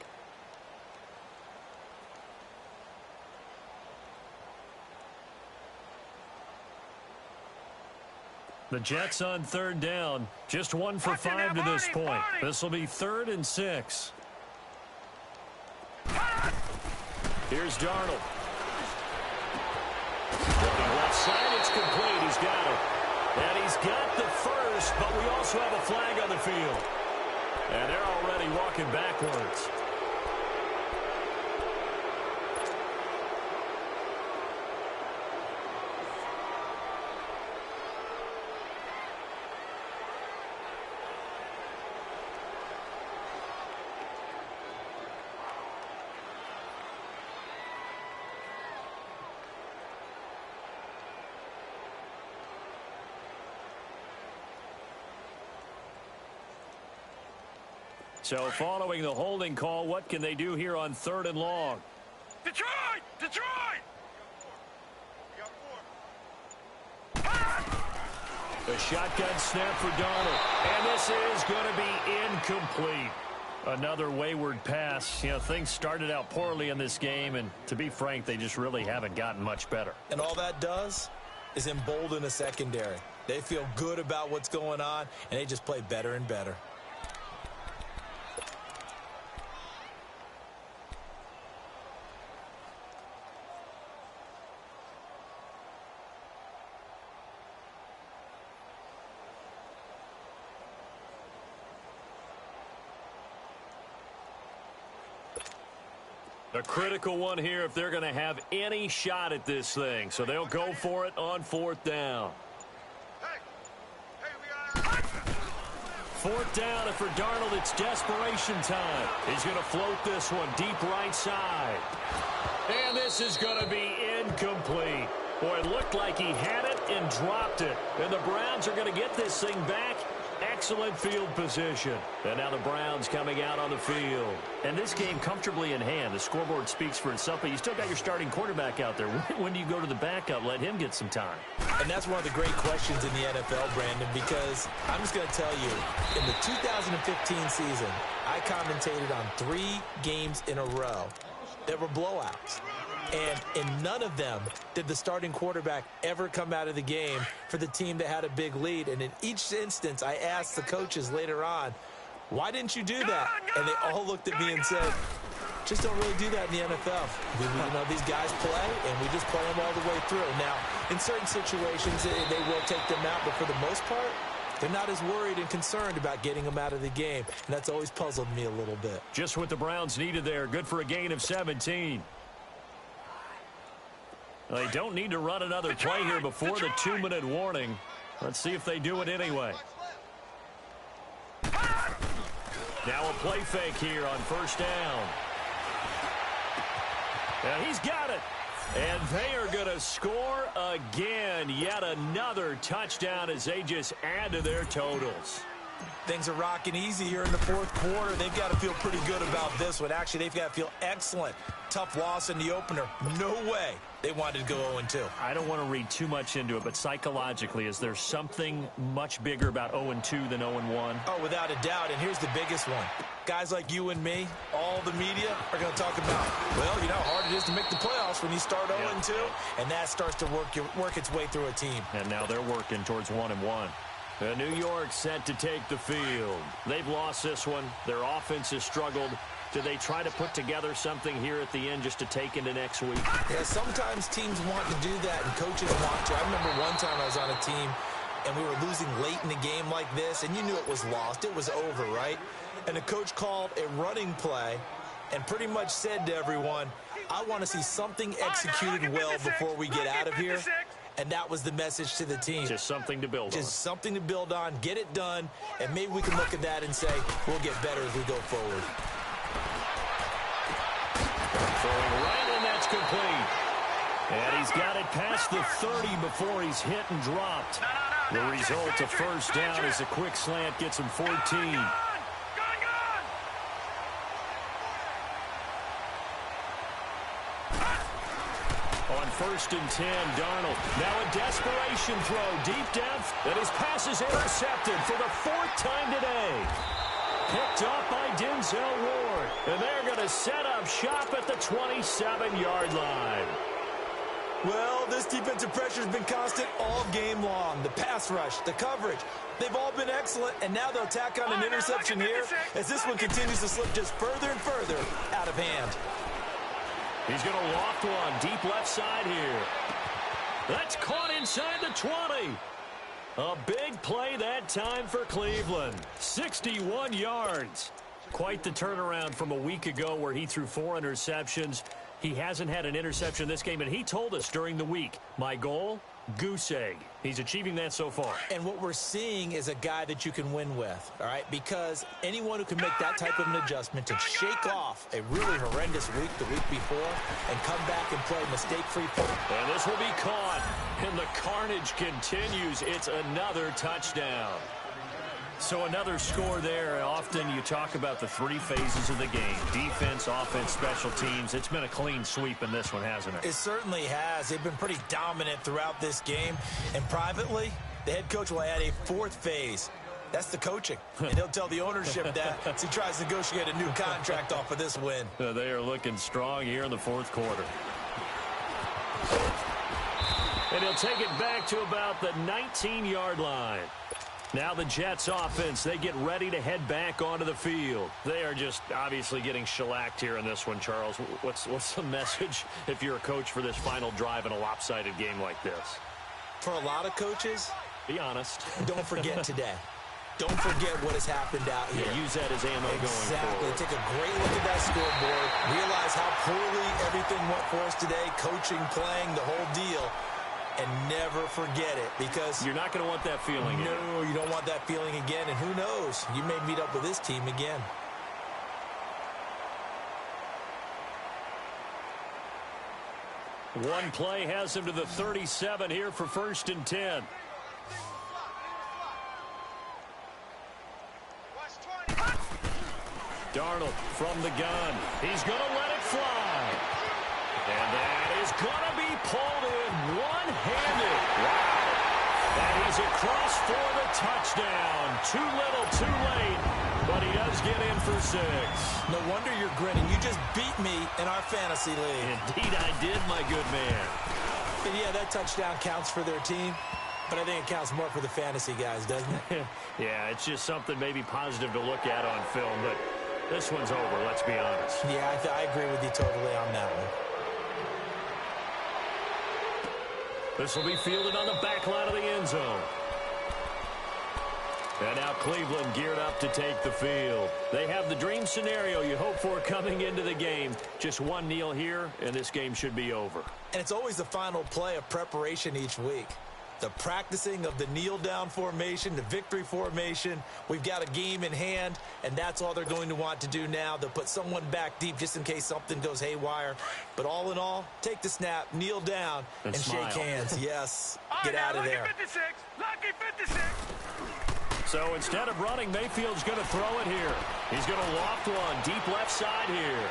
The Jets on third down. Just 1 for 5 to this point. This will be 3rd and 6. Here's Darnold. Looking left side, it's complete. He's got it. And he's got the first, but we also have a flag on the field. And they're already walking backwards. So following the holding call, what can they do here on 3rd and long? Detroit! The shotgun snap for Darnold. And this is going to be incomplete. Another wayward pass. You know, things started out poorly in this game, and to be frank, they just really haven't gotten much better. And all that does is embolden a secondary. They feel good about what's going on, and they just play better and better. A critical one here if they're going to have any shot at this thing. So they'll go for it on 4th down. Fourth down, and for Darnold, it's desperation time. He's going to float this one deep right side. And this is going to be incomplete. Boy, it looked like he had it and dropped it. And the Browns are going to get this thing back. Excellent field position. And now the Browns coming out on the field. And this game comfortably in hand. The scoreboard speaks for itself, but you still got your starting quarterback out there. When do you go to the backup? Let him get some time. And that's one of the great questions in the NFL, Brandon, because I'm just going to tell you, in the 2015 season, I commentated on 3 games in a row that were blowouts. And in none of them did the starting quarterback ever come out of the game for the team that had a big lead. And in each instance, I asked the coaches later on, why didn't you do that? And they all looked at me and said, just don't really do that in the NFL. You know, these guys play, and we just play them all the way through. Now, in certain situations, they will take them out, but for the most part, they're not as worried and concerned about getting them out of the game. And that's always puzzled me a little bit. Just what the Browns needed there. Good for a gain of 17. They don't need to run another play here before the 2-minute warning. Let's see if they do it anyway. Now a play fake here on 1st down. And he's got it. And they are going to score again. Yet another touchdown as they just add to their totals. Things are rocking easy here in the 4th quarter. They've got to feel pretty good about this one. Actually, they've got to feel excellent. Tough loss in the opener. No way they wanted to go 0-2. I don't want to read too much into it, but psychologically, is there something much bigger about 0-2 than 0-1? Oh, without a doubt, and here's the biggest one. Guys like you and me, all the media, are going to talk about, well, you know how hard it is to make the playoffs when you start 0-2, and that starts to work its way through a team. And now they're working towards 1-1. New York set to take the field. They've lost this one. Their offense has struggled. Do they try to put together something here at the end just to take into next week? Yeah, sometimes teams want to do that, and coaches want to. I remember one time I was on a team, and we were losing late in the game like this, and you knew it was lost. It was over, right? And the coach called a running play and pretty much said to everyone, I want to see something executed well before we get out of here. And that was the message to the team. Just something to build on. Just something to build on, get it done, and maybe we can look at that and say, we'll get better as we go forward. Throwing right, and that's complete. And he's got it past the 30 before he's hit and dropped. The result of 1st down is a quick slant gets him 14. On 1st and 10, Darnold. Now a desperation throw deep depth, and his pass is intercepted for the 4th time today. Picked up by Denzel Ward, and they're going to set up shop at the 27-yard line. Well, this defensive pressure has been constant all game long. The pass rush, the coverage, they've all been excellent, and now they'll tack on an interception here as this one continues to slip just further and further out of hand. He's going to loft one deep left side here. That's caught inside the 20. A big play that time for Cleveland. 61 yards. Quite the turnaround from a week ago where he threw 4 interceptions. He hasn't had an interception this game, and he told us during the week, my goal, goose egg. He's achieving that so far. And what we're seeing is a guy that you can win with, all right? Because anyone who can make that type of an adjustment to shake off a really horrendous week the week before and come back and play mistake-free football. And this will be caught, and the carnage continues. It's another touchdown. So another score there. Often you talk about the 3 phases of the game. Defense, offense, special teams. It's been a clean sweep in this one, hasn't it? It certainly has. They've been pretty dominant throughout this game. And privately, the head coach will add a 4th phase. That's the coaching. And he'll tell the ownership that as he tries to negotiate a new contract off of this win. They are looking strong here in the 4th quarter. And he'll take it back to about the 19-yard line. Now the Jets offense, they get ready to head back onto the field. They are just obviously getting shellacked here in this one, Charles. What's the message if you're a coach for this final drive in a lopsided game like this? For a lot of coaches, be honest. Don't forget today. Don't forget what has happened out here. Yeah, use that as ammo going forward. Take a great look at that scoreboard. Realize how poorly everything went for us today. Coaching, playing, the whole deal. And never forget it, because you're not going to want that feeling again. No, you don't want that feeling again. And who knows? You may meet up with this team again. One play has him to the 37 here for 1st and 10. Darnold from the gun. He's going to let it fly. And that is going to be pulled in one-handed. Wow. And he's across for the touchdown. Too little, too late. But he does get in for 6. No wonder you're grinning. You just beat me in our fantasy league. Indeed I did, my good man. And yeah, that touchdown counts for their team. But I think it counts more for the fantasy guys, doesn't it? Yeah, it's just something maybe positive to look at on film. But this one's over, let's be honest. Yeah, I agree with you totally on that one. This will be fielded on the back line of the end zone. And now Cleveland geared up to take the field. They have the dream scenario you hope for coming into the game. Just one kneel here, and this game should be over. And it's always the final play of preparation each week. The practicing of the kneel-down formation, the victory formation. We've got a game in hand, and that's all they're going to want to do now. They'll put someone back deep just in case something goes haywire. But all in all, take the snap, kneel down, and shake hands. Yes, get out of there. Lucky 56, lucky 56. So instead of running, Mayfield's going to throw it here. He's going to loft one deep left side here.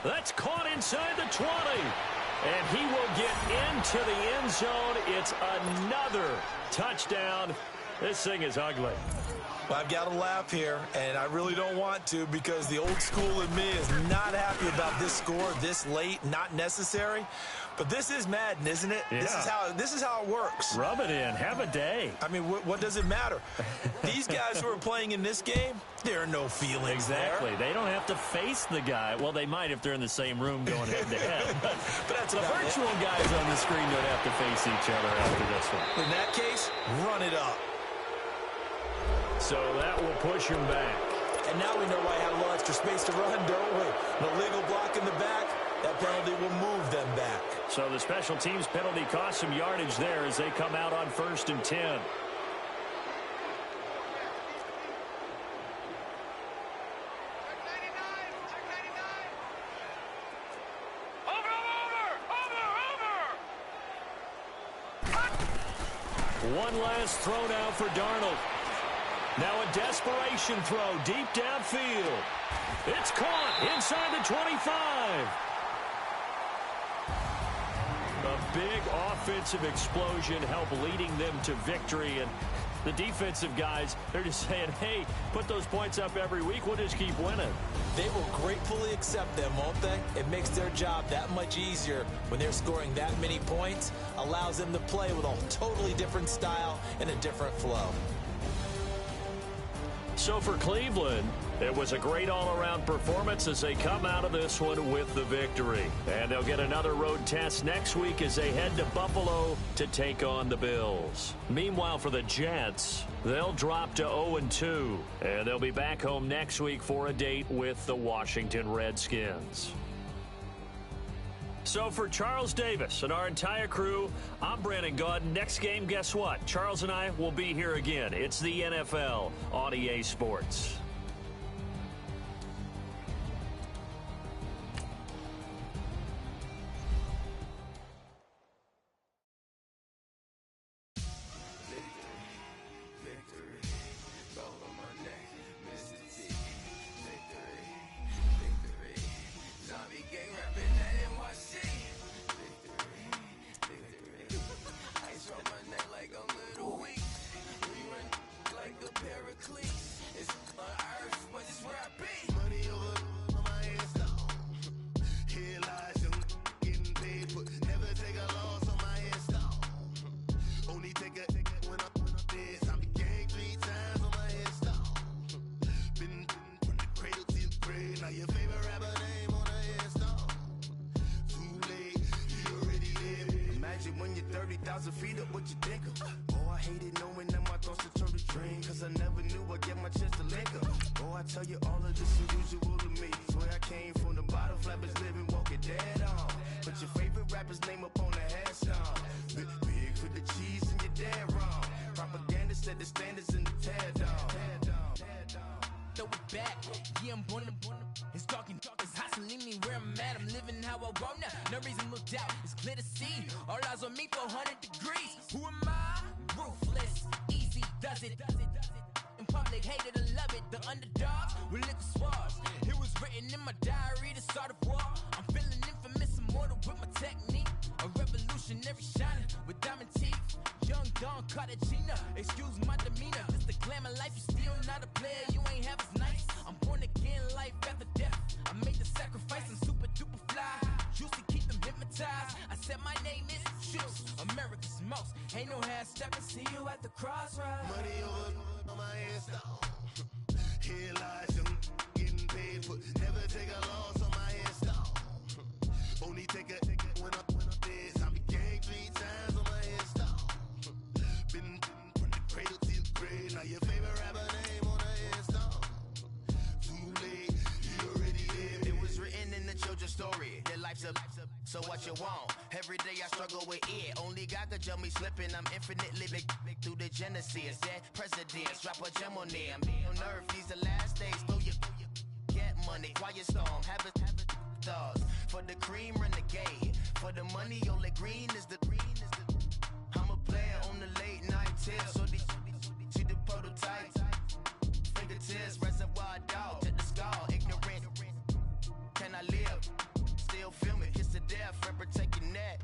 That's caught inside the 20. And he will get into the end zone. It's another touchdown. This thing is ugly. Well, I've got to laugh here, and I really don't want to, because the old school in me is not happy about this score this late, not necessary. But this is Madden, isn't it? Yeah. This is how it works. Rub it in. Have a day. I mean, what does it matter? These guys who are playing in this game, there are no feelings Exactly. there. They don't have to face the guy. Well, they might if they're in the same room going head-to-head. But that's the virtual guys on the screen don't have to face each other after this one. In that case, run it up. So that will push him back. And now we know why I have a little extra space to run, don't we? An illegal block in the back. That penalty will move them back. So the special teams penalty costs some yardage there as they come out on 1st and 10. Over, One last throw now for Darnold. Now a desperation throw deep downfield. It's caught inside the 25. A big offensive explosion helped leading them to victory. And the defensive guys, they're just saying, hey, put those points up every week. We'll just keep winning. They will gratefully accept them, won't they? It makes their job that much easier when they're scoring that many points. Allows them to play with a totally different style and a different flow. So for Cleveland, it was a great all-around performance as they come out of this one with the victory. And they'll get another road test next week as they head to Buffalo to take on the Bills. Meanwhile, for the Jets, they'll drop to 0-2. And they'll be back home next week for a date with the Washington Redskins. So for Charles Davis and our entire crew, I'm Brandon Gaudin. Next game, guess what? Charles and I will be here again. It's the NFL on EA Sports. 1,000 feet up, what you think of? Oh, I hated knowing that my thoughts would turn to dream, cause I never knew I'd get my chance to link up. Oh, I tell you all of this unusual to me. Swear I came from the bottom, flappers living, walking dead on. Put your favorite rapper's name up on the headstone. Big for the cheese and you're dead wrong. Propaganda set the standards in the tear down. Throw it back, yeah, I'm born to. It's dark, it's hot, so leave me where I'm at. I'm living how I want now, no reason to doubt. It's clear to see, all eyes on me, 400 degrees. Who am I? Ruthless, easy, does it. In public, hate it or love it. The underdogs with liquor swabs. It was written in my diary to start a war. I'm feeling infamous, immortal with my technique. A revolutionary shining with diamond teeth. Young Don Cartagena, excuse my demeanor. This the glamour life, you still not a player, you ain't half as nice. I'm born again, life after death. I made the sacrifice, I'm super duper fly. Used to keep them hypnotized. I said my name is Juice, America's most. Ain't no half stepping, see you at the crossroads. Money over on my headstone. Here lies young, getting paid for. Never take a loss on my headstone. Only take a when I'm dead. I be gang 3 times on my headstone. Been from the cradle to the grave. Now your favorite rapper name on the headstone. Too late, you already dead. It was written in the children's story. Their life's a so what you want? Every day I struggle with it. Only God could jump me slipping. I'm infinitely big through the genesis. Dead presidents, drop a gem on them. On earth, these the last days. Throw your get money, quiet storm. Have it stars. For the cream, renegade. For the money, only green is the. I'm a player on the late night tips. So these see the prototypes. Fingertips, reservoir dog to the skull. Ignorant. Can I live? Still feel me. Kiss to death, forever take your neck.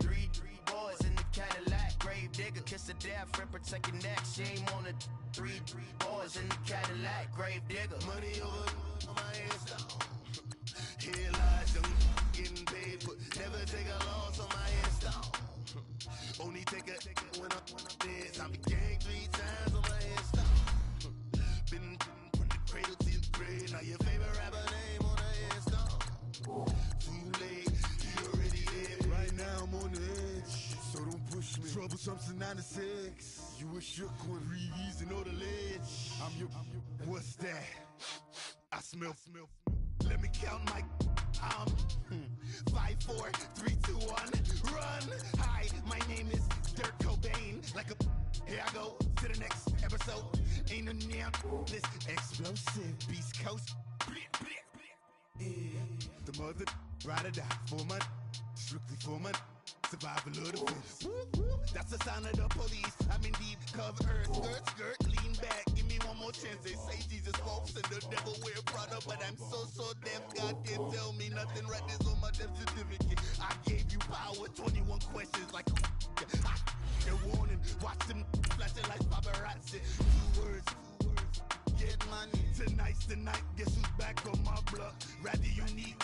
3 boys in the Cadillac. Grave digger, kiss to death, forever take your neck. Shame on the 3 boys in the Cadillac. Grave digger. Money over on my headstone. Here lies young, getting paid for. Never take a loss on my headstone. Only take a when I'm dead. I be gang 3 times on my headstone. Been from the cradle to the grave. Now your favorite rapper name on the headstone. Too late, you already dead. Right now I'm on the edge, so don't push me. Troublesome since 96. You a shook one, Reeves and all the ledge. I'm your. What's that? I smell. Let me count my. 5, 4, 3, 2, 1, run. Hi, my name is Dirk Cobain. Like a. Here I go to the next episode. Ain't no neon. This explosive Beast Coast. The mother ride or die for my. Strictly for my. Survival of the fittest. That's the sound of the police. I'm in deep cover earth. Skirt, lean back. Give me one more chance. They say Jesus walks and the devil wear Prada, but I'm so deaf. God can't tell me nothing. Right this on my death certificate. I gave you power. 21 questions like a warning. Watch them flashing like paparazzi. 2 words. Get money. Tonight's the night. Guess who's back on my block? Rather unique.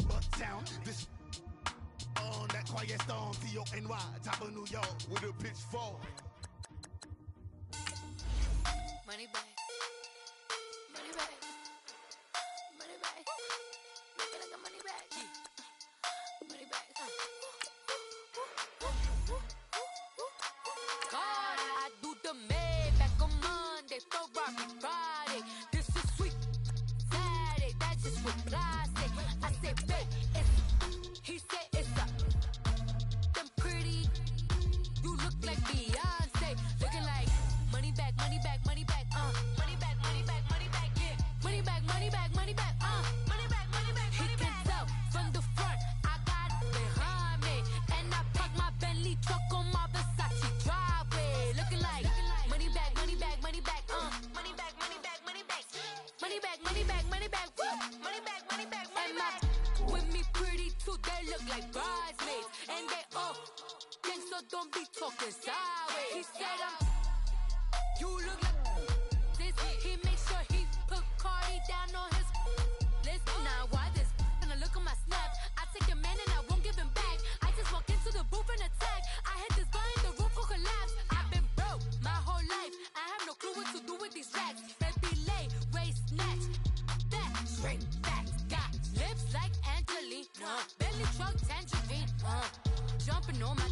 Bucktown. This. On that quiet storm, T-O-N-Y, top of New York, with a pitchfork. Money back. Money back. Money back. Make it like a money back. Money back. God, I do the Maybach on Monday, Ferrari Friday. This is sweet Saturday, that's just with plastic. I say, babe, it's. He said it's a. Them pretty. You look like Beyonce. Looking like money back, money back, money back, money back, money back, money back, yeah. Money back, money back, money back, money back, money back, money back. He can tell from the front, I got it behind me. And I park my Bentley truck on my Versace driveway. Looking like money back, money back, money back, money back, money back, money back. Money back, money back, money back, woo. Money back, money back, money back. With me pretty too, they look like bridesmaids. And they all think so, don't be talking sideways. He said you look like this. He makes sure he put Cardi down on his list. Now why this? When I look at my snap, I take a man and I won't give him back. I just walk into the booth and attack. I hit this guy in the roof will collapse. I've been broke my whole life. I have no clue what to do with these racks. Baby lay, waist snatch. That straight back. Got lips like Angelina. Belly truck tangerine. Jumping on my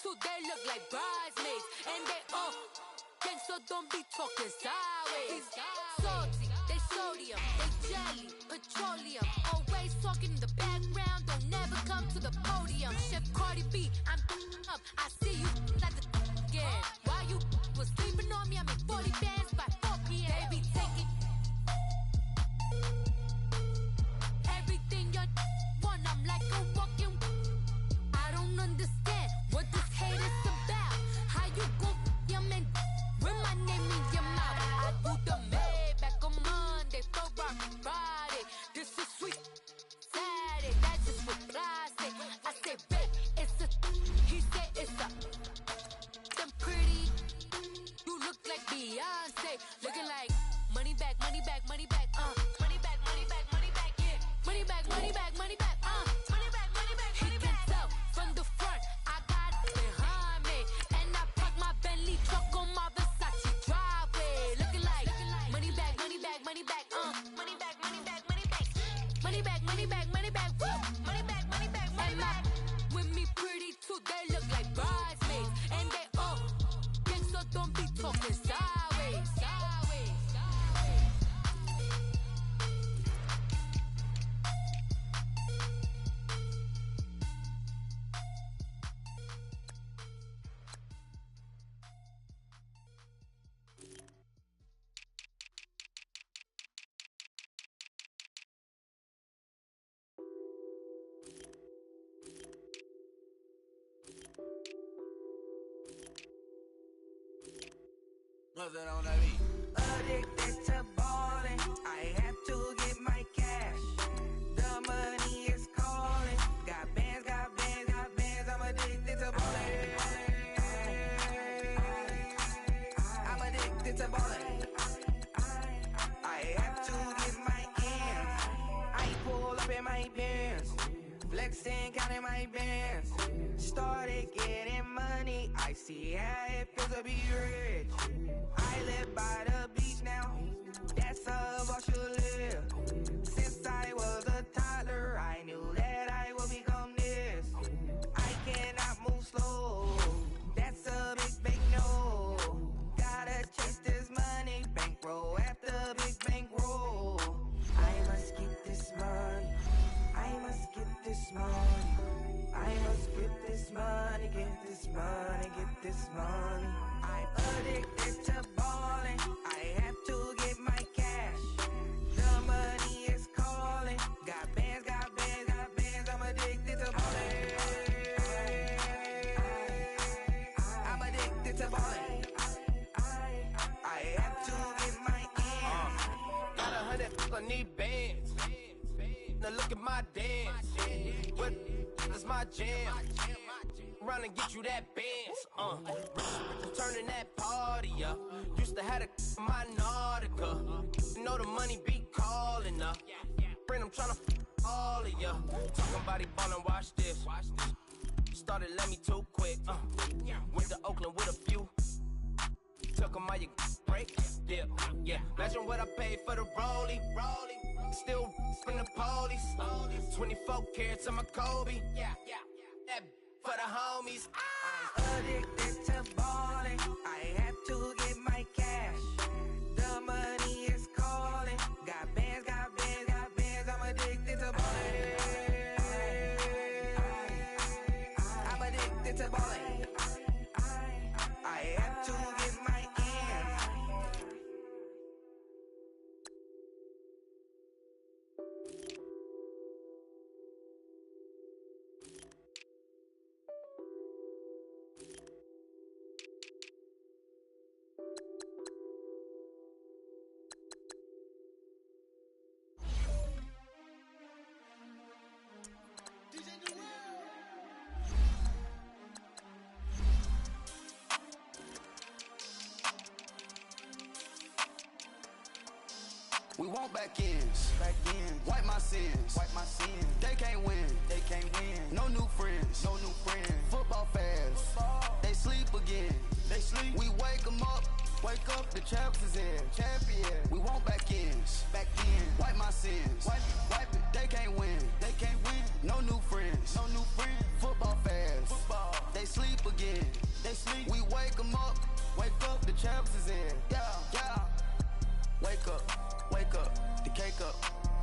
too, they look like bridesmaids. And they all gang, so don't be talking sideways. Salty, they sodium, they jelly, petroleum. Always talking in the background, don't never come to the podium. Chef Cardi B, I'm up, I see you like the again. While you was sleeping on me, I made 40 bands by 4 p.m. They be taking everything you want, I'm like a walking. I don't understand what this hate is about. How you gon' your man with my name in your mouth? I do the Maybach on Monday, for Friday. This is sweet Saturday, that's just for plastic. I say, babe, it's a, he said it's a, them pretty, you look like Beyonce, looking like money back, money back, money back, money back, money back, money back, yeah, money back, money back, money back, money back, money back, money back. He can tell from the front, I got it behind me, and I park my Bentley truck on my Versace driveway, looking like money back, money back, money back, money back, money back, money back, money back, money back, money back, woo, money back, money back, money back. With me pretty too, they look like bridesmaids, and they all gang, so don't be talking sideways, sideways, sideways. Nothing on that beat. Addicted to ballin', I have to get my cash. The money is calling. Got bands, got bands, got bands. I'm addicted to ballin'. I'm addicted to ballin'. I have to get my ends. I pull up in my pants, flexing, counting my bands. Started getting money. I see how it feels to be rich. I live by the beach now, that's how I should live. Since I was a toddler, I knew that I would become this. I cannot move slow, that's a big no. Gotta chase this money, bankroll after big bankroll. I must get this money, I must get this money. I must get this money, get this money, get this money. I'm addicted to ballin', I have to get my cash. The money is calling. Got bands, got bands, got bands. I'm addicted to ballin'. I'm addicted to ballin'. I have to get my ends. Got 100, I need bands. Now look at my dance. What is my jam? Run and get you that bands. Turning that party up. Used to have a my Nautica. You know the money be calling up. Friend, I'm tryna all of ya. Talking about he ballin', watch this. Started let me too quick. Went to Oakland with a few. Took 'em all you break. Yeah. Imagine what I paid for the rollie. Still from the police. 24 carats on my Kobe. That for the homies. I'm addicted to ballin'. I have to get my cash. The money is calling. Got bands, got bands, got bands. I'm addicted to ballin'. I'm addicted to ballin'. I have to get my ends. We want back ends. Wipe my sins. They can't win. No new friends. Football fans. They sleep again. We wake them up. The champs is here. We want back ends. Wipe my sins. Wipe it. They can't win. No new friends. Football fans. They sleep again. Wake up, the cake up,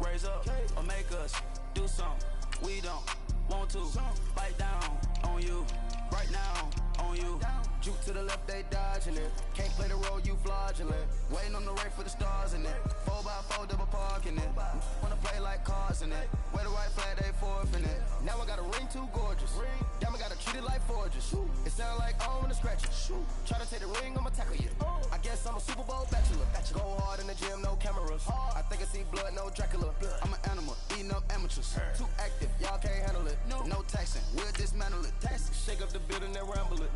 raise up, or make us do something we don't want to. Bite down on you, right now on you. Juke to the left, they dodging it. Can't play the role, you fraudulent. Waiting on the race for the stars in it. 4x4 double parking it. Wanna play like cars in it. Wear the white flag, they forfeit it. Now I got a ring too gorgeous. Damn, I gotta treat it like forges. It sound like I don't wanna scratch it. Try to take the ring, I'ma tackle you. I guess I'm a Super Bowl bachelor. Go hard in the gym, no cameras. I think I see blood, no Dracula. I'm an animal, eating up amateurs. Too active, y'all can't handle it. No taxing, we'll dismantle it. Shake up the building and ramble it.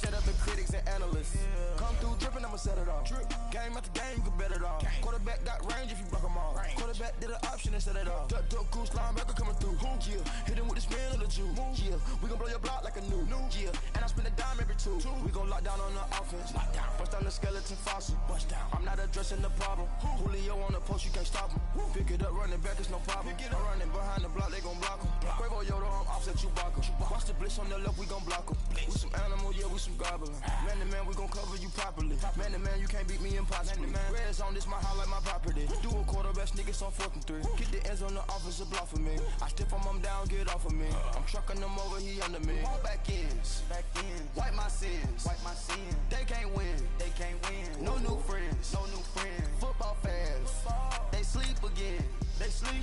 Shut up the critics and analysts. Come through dripping, I'ma set it off. Game after game, you can bet it off. Quarterback got range if you block them all. Quarterback did an option and set it off. Duck goose linebacker coming through. Yeah, hit him with the spin of the Jew. Yeah, we gon' blow your block like a new. Yeah, and I spend a dime every two. We gon' lock down on the offense. Bust down the skeleton fossil. Bust down. I'm not addressing the problem. Julio on the post, you can't stop him. Pick it up, running back, it's no problem. I'm running behind the block, they gon' block him. Quavo Yoda, I'm offset Chewbacca. Watch the blitz on the left, we gon' block him. We some animal, yeah, we some goblin. Man to man, we gon' cover you properly. Man to man, you can't beat me impossibly. Red zone, this my highlight, my property. Do a quarterback sneakers on 4th and 3. Get the ends on the offensive block for me. I stiff him, I'm down, get off of me. I'm trucking them over, he under me. Back ends, wipe my sins, They can't win, No new friends, Football fans, they sleep again.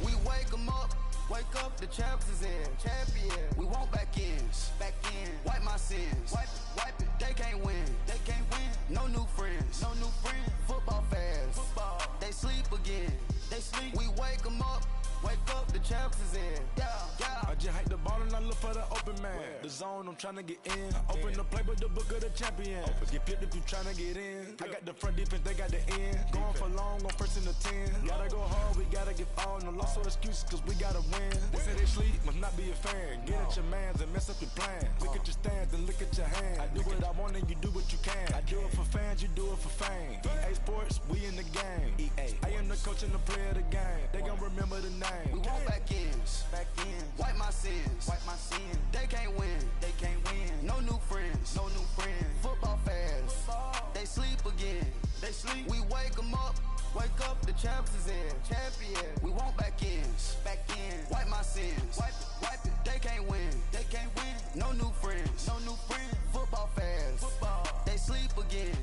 We wake them up. Wake up, the champs is in. Champion. We want back ends. Wipe my sins. Wipe it. They can't win. No new friends. Football fans. They sleep again. We wake them up. Wake up, the champs is in. Yeah. I just hike the ball and I look for the open man. The zone, I'm trying to get in. Open the play with the book of the champion. Get flipped if you trying to get in. I got the front defense, they got the end. Going for long on 1st and the 10. Gotta go hard, we gotta give all. No loss or excuses, cause we gotta win. They say they sleep, must not be a fan. Get at your mans and mess up your plans. Look at your stands and look at your hands. I do what I want and you do what you can. I do it for fans, you do it for fame. EA Sports, we in the game. I am the coach and the player of the game. They gon' remember the name. We want back ends. Wipe my sins. They can't win. No new friends. Football fans. They sleep again. We wake them up. Wake up, the champs is in. Champion. We want back ends. Wipe my sins. Wipe it. They can't win. No new friends. Football fans. They sleep again.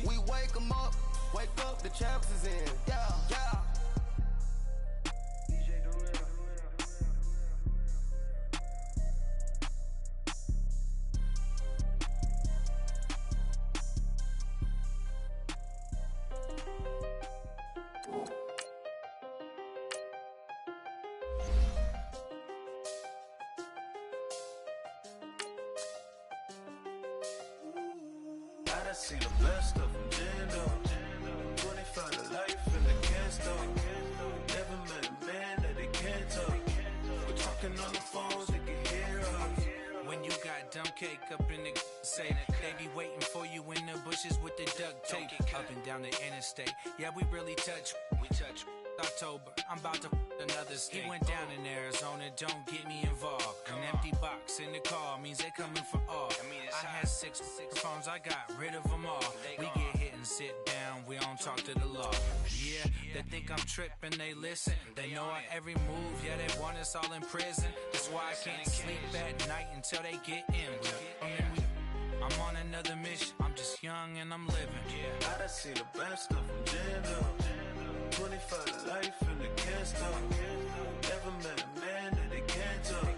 We wake them up. Wake up, the champs is in. Yeah. I see the best of them, Jando. 25 to life in the cansto. Never met a man that they can't talk. We're talking on the phones, they can hear us. When you got dumb cake up in the say, they be waiting for you in the bushes with the duct tape. Up and down the interstate, yeah, we really touch. October, I'm about to another state. He went down in Arizona, don't get me involved. An empty box in the car means they coming for all. I had six phones, I got rid of them all. We get hit and sit down, we don't talk to the law. Yeah, they think I'm tripping, they listen. They know our every move, yeah, they want us all in prison. That's why I can't sleep at night until they get in. I'm on another mission, I'm just young and I'm living. I done seen the best of them, Jando. 25 to life in the can't stop. Never met a man that they can't talk.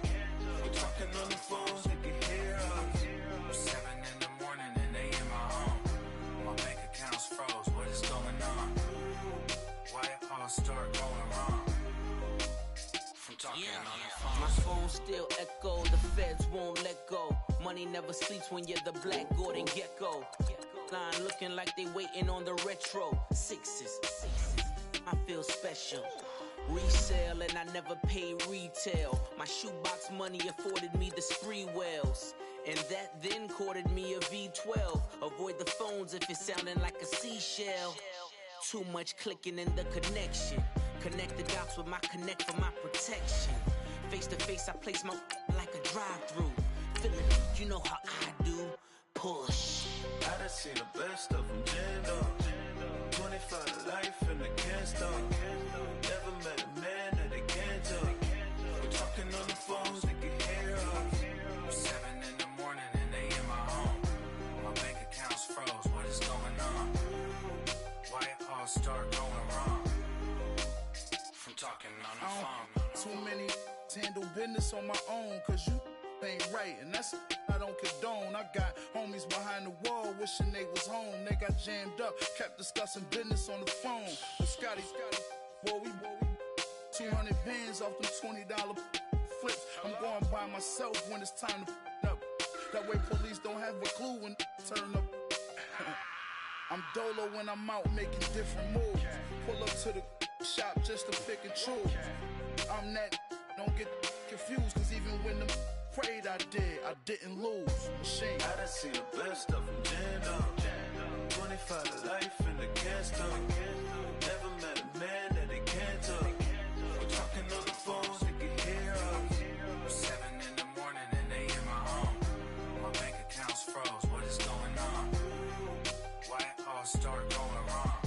We're talking on the phones, they can hear us. 7 in the morning and they in my home. My bank account's froze, what is going on? Why it all start going wrong? From talking on the phone. My phone still echo, the feds won't let go. Money never sleeps when you're the Black Gordon Gecko. Line looking like they waiting on the retro. Sixes. I feel special. Resale and I never pay retail. My shoebox money afforded me the spree wells. And that then courted me a V12. Avoid the phones if it's sounding like a seashell. Too much clicking in the connection. Connect the dots with my connect for my protection. Face to face I place my like a drive-through. Feeling, you know how I do. Push. I done seen the best of them, Jando. 25 25 to life and I can't stop. Never met a man that they can't talk. We're talking on the phones, they can hear us. 7 in the morning and they in my home. My bank account's froze, what is going on? Why it all start going wrong? From talking on the phone. Too many handle business on my own, cause you ain't right, and that's I don't condone. I got homies behind the wall wishing they was home. They got jammed up, kept discussing business on the phone. But Scotty, boy, we 200 bands off them $20 flips. I'm going by myself when it's time to up. That way police don't have a clue when turn up. I'm dolo when I'm out making different moves. Pull up to the shop just to pick and choose. I'm that, don't get confused, cause even when them prayed I didn't lose. Machine. I done seen the best of them jammed up. 25 to life and they can't stop. Never met a man that they can't talk. We're talking on the phones, they can hear us. 7 in the morning and they in my home. My bank account's froze, what is going on? Why it all start going wrong?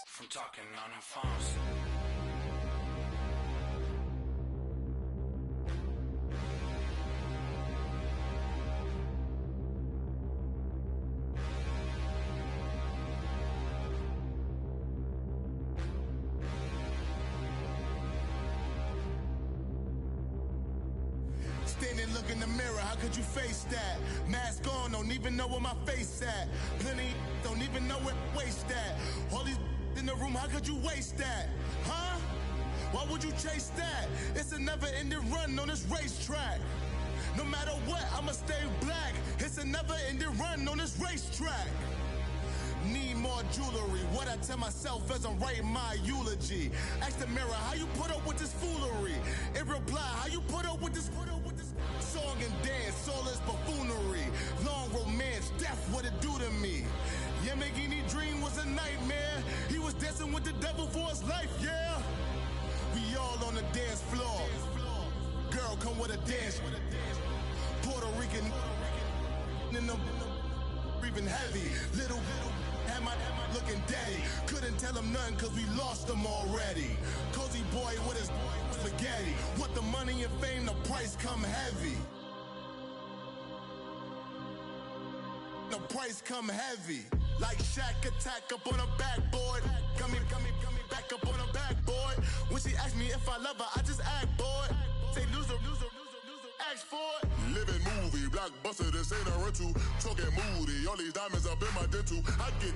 From talking on the phones. Standing, look in the mirror, how could you face that? Mask on, don't even know where my face at. Plenty, don't even know where waist at. All these in the room, how could you waste that? Huh? Why would you chase that? It's a never-ending run on this racetrack. No matter what, I'ma stay black. It's a never-ending run on this racetrack. Need more jewelry. What I tell myself as I'm writing my eulogy. Ask the mirror, how you put up with this foolery? It reply, how you put up with this song and dance, all this buffoonery. Long romance, death, what it do to me? Yamagini dream was a nightmare. He was dancing with the devil for his life, yeah. We all on the dance floor. Girl, come with a dance. Puerto Rican in the breathing heavy. Little had my looking daddy. Couldn't tell him nothing cause we lost him already. Cozy boy with his spaghetti. With the money and fame, the price come heavy. The price come heavy. Like Shaq attack up on a backboard. Coming back up on a backboard. When she asked me if I love her, I just act bored. Say loser, ask for it. Living movie, blockbuster, this ain't a rental. Talking moody, all these diamonds up in my dental. I get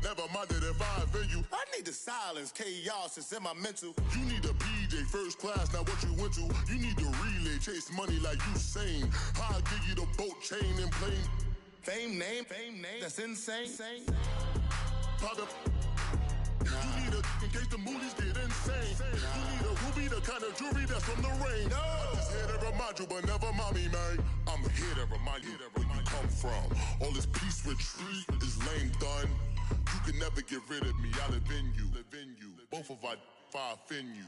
never minded if I offend you. I need the silence, chaos is in my mental. You need a PJ, first class, not what you went to. You need the relay, chase money like you sane. I'll give you the boat, chain, and plane. Fame name, that's insane. Pop up. You need a in case the movies get insane. You need a ruby, the kind of jewelry that's from the rain. No. I'm just here to remind you, but never mommy, man. I'm here to remind you where you come from. All this peace retreat is lame done. You can never get rid of me. I live in you. Both of our fire offend you.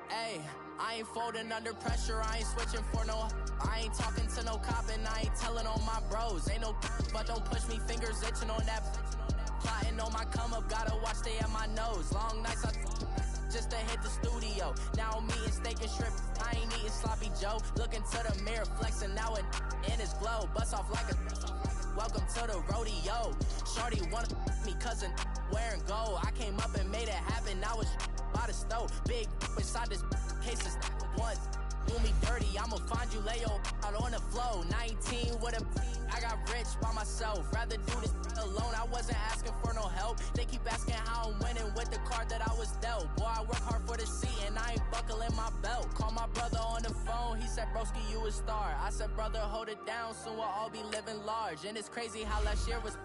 Hey, I ain't folding under pressure, I ain't switching for no. I ain't talking to no cop and I ain't telling on my bros. Ain't no but don't push me, fingers itching on that. Plotting on my come up, gotta watch stay at my nose. Long nights I just to hit the studio. Now I'm eating steak and shrimp, I ain't eating sloppy Joe. Looking to the mirror, flexing now it in his glow. Bust off like a welcome to the rodeo. Shorty wanna me cousin wearing gold. I came up and made it happen, I was by the stove. Big inside this case of once. Do me dirty, I'ma find you, lay your out on the floor. 19 with a I got rich by myself. Rather do this alone, I wasn't asking for no help. They keep asking how I'm winning with the card that I was dealt. Boy, I work hard for the seat and I ain't buckling my belt. Call my brother on the phone, he said, broski, you a star. I said, brother, hold it down, soon we'll all be living large. And it's crazy how last year was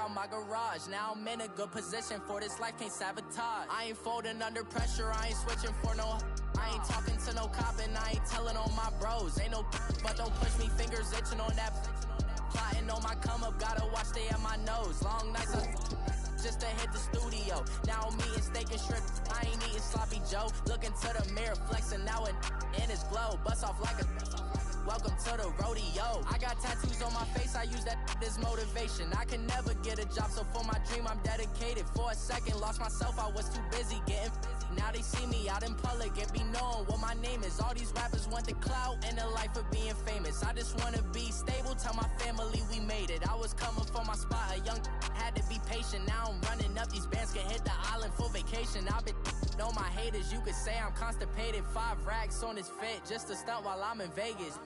on my garage. Now I'm in a good position for this life, can't sabotage. I ain't folding under pressure, I ain't switching for no. I ain't talking to no cop and I ain't telling on my bros. Ain't no but don't push me, fingers itching on that. Plotting on my come up, gotta watch stay at my nose. Long nights just to hit the studio. Now I'm eating steak and shrimp, I ain't eating sloppy Joe. Looking to the mirror, flexing now and in his glow. Bust off like a welcome to the rodeo. I got tattoos on my face, I use that as motivation. I can never get a job, so for my dream I'm dedicated. For a second, lost myself, I was too busy getting busy. Now they see me out in public and be knowing what my name is. All these rappers want the clout and the life of being famous. I just wanna be stable, tell my family we made it. I was coming for my spot, a young had to be patient. Now I'm running up, these bands can hit the island for vacation. I've been know my haters, you could say I'm constipated. 5 racks on his fit, just a stunt while I'm in Vegas.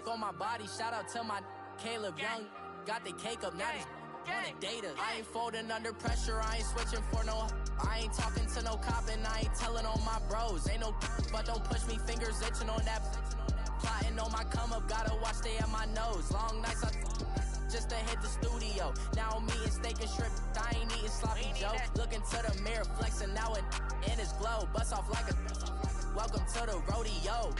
On my body, shout out to my Caleb Young. Got the cake up, now he's on the data. I ain't folding under pressure, I ain't switching for no. I ain't talking to no cop and I ain't telling on my bros. Ain't no but don't push me, fingers itching on that. Plotting on my come up, gotta watch stay at my nose. Long nights I just to hit the studio. Now I'm eating steak and shrimp, I ain't eating sloppy Joe. Looking to the mirror, flexing now and in his glow. Bust off like a welcome to the rodeo.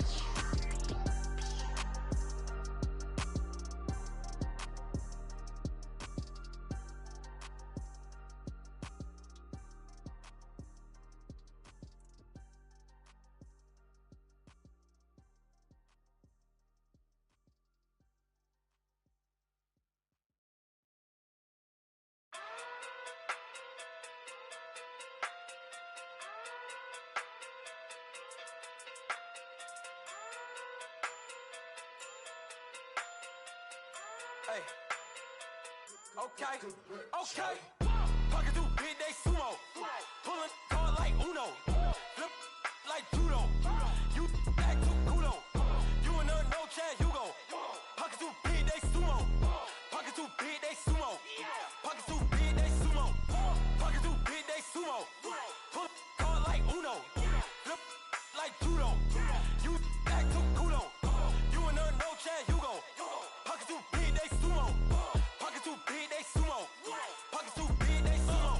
Hey. Okay. Okay. Pocket through big day sumo. Pulling card like Uno. Flip like judo. You act too kudo. You and her no Chad Hugo. Pocket through big day sumo. Pocket through big day sumo. Pocket through big day sumo. Pocket through big day sumo. Pull card like Uno. Flip like judo. You act too kudo. You and her no Chad Hugo. Pocket through big day sumo. Pocket too big, they sumo. Pocket too big, they sumo.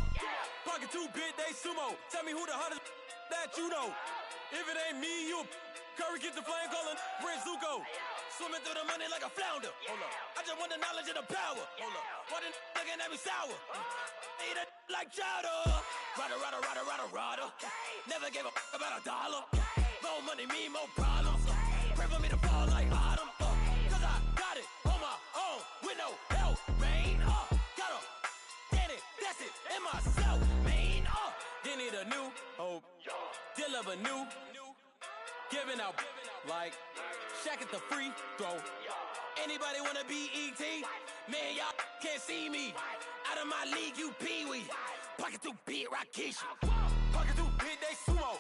Pocket too big, they sumo. Tell me who the hottest that you know. If it ain't me, you Curry get the flame calling Prince Zuko. Swimming through the money like a flounder. Hold up. I just want the knowledge and the power. Hold up. Why the looking at me sour? Eat it like chowder. Rada. Never gave a about $1. More money mean more problems. Pray for me to fall like autumn. Cause I got it on my own with no help, man. Gotta get it, that's it, in myself, man. They need a new hope, deliver new, giving out like Shaq at the free throw. Anybody wanna be E.T.? Man, y'all can't see me. Out of my league, you pee-wee. Pocket too big, Rakishi. Pocket too big, they sumo.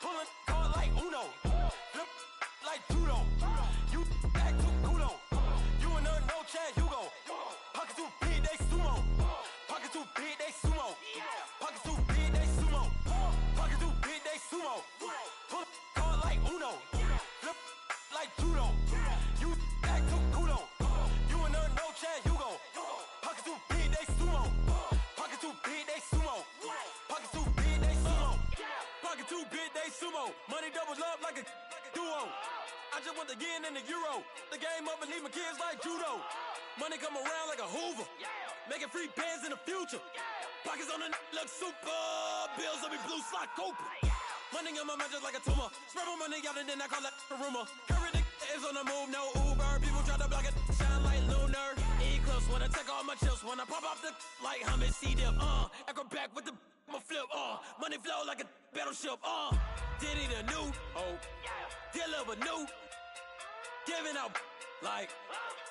Pulling card like Uno. Flip like judo. You act too kudo. You and her no Chad Hugo. Pocket too big, they sumo. Pocket too big, they sumo. Pocket too big, they sumo. Pocket too big, they sumo. Pull card like Uno. Flip like judo. You act too kudo. You and her no Chad Hugo. Pocket too big, they sumo. Pocket too big, they sumo. Pocket too big, they sumo. Pocket too big, they sumo. Money doubles up like a duo. I just want the yen and the euro. The game up and leave my kids like judo. Money come around like a Hoover. Making free bands in the future. Pockets on the look super. Bills on me blue slot Cooper. Money on my mind just like a tumor. Spread my money out and then I call that a rumor. Curry the is on the move, no Uber. People try to block it, shine like lunar. Eclipse wanna take all my chips. When I pop off the like Hummus C-Dip. Acrobat with the I'ma flip. Money flow like a battleship. Diddy the new hope. Deliver new. Giving out like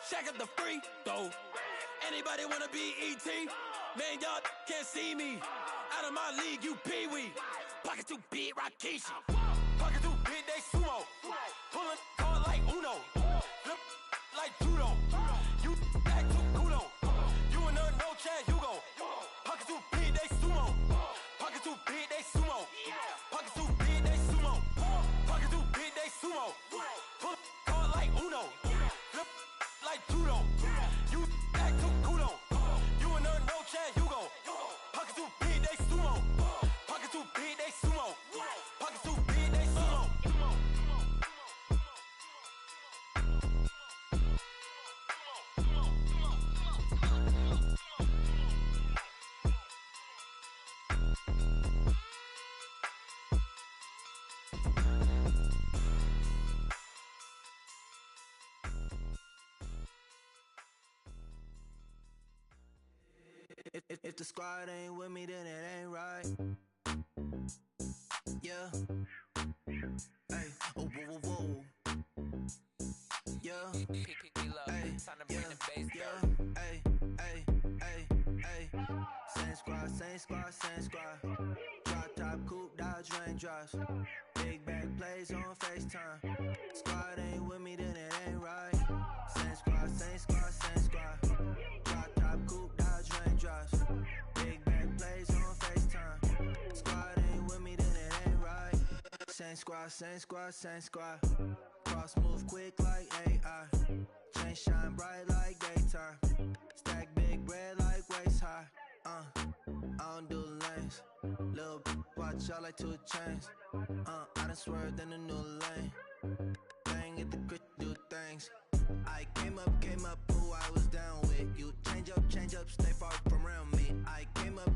Shaq at the free throw. Anybody wanna be E.T.? Man, y'all can't see me. Out of my league, you pee-wee. Pocket too big, Rakishi. Pocket too big, they sumo. Pulling card like Uno. Flip like judo. You act too kudo. You and her no Chad Hugo. Pocket too big, they sumo. Pocket too big, they sumo. Pocket too big, they sumo. Pocket too big, they sumo. Pull card like Uno. Flip like judo. You act too kudo. You and her no Chad Hugo. Pocket too big, they sumo. Pocket too big, they sumo. Pocket too big, they sumo. If the squad ain't with me, then it ain't right. Yeah. Hey, oh, whoa, whoa, whoa. Yeah. Hey, yeah. Hey, hey, hey, hey. Same squad, same squad, same squad. Drop top, coupe, Dodge raindrops. Big back plays on FaceTime. Squad ain't with me, then it ain't right. Same squad, same squad, same squad. Drop top, coupe, Dodge raindrops. Big back plays on FaceTime. Squad ain't with me, then it ain't right. Same squad, same squad, same squad. Cross move quick like AI. Chain shine bright like daytime. Stack big bread like waist high. I don't do lanes. Lil' watch out like 2 chains. I done swerved in a new lane. Bang at the crit, do things. I came up, who I was down with. You change up, stay far from around me. I came up,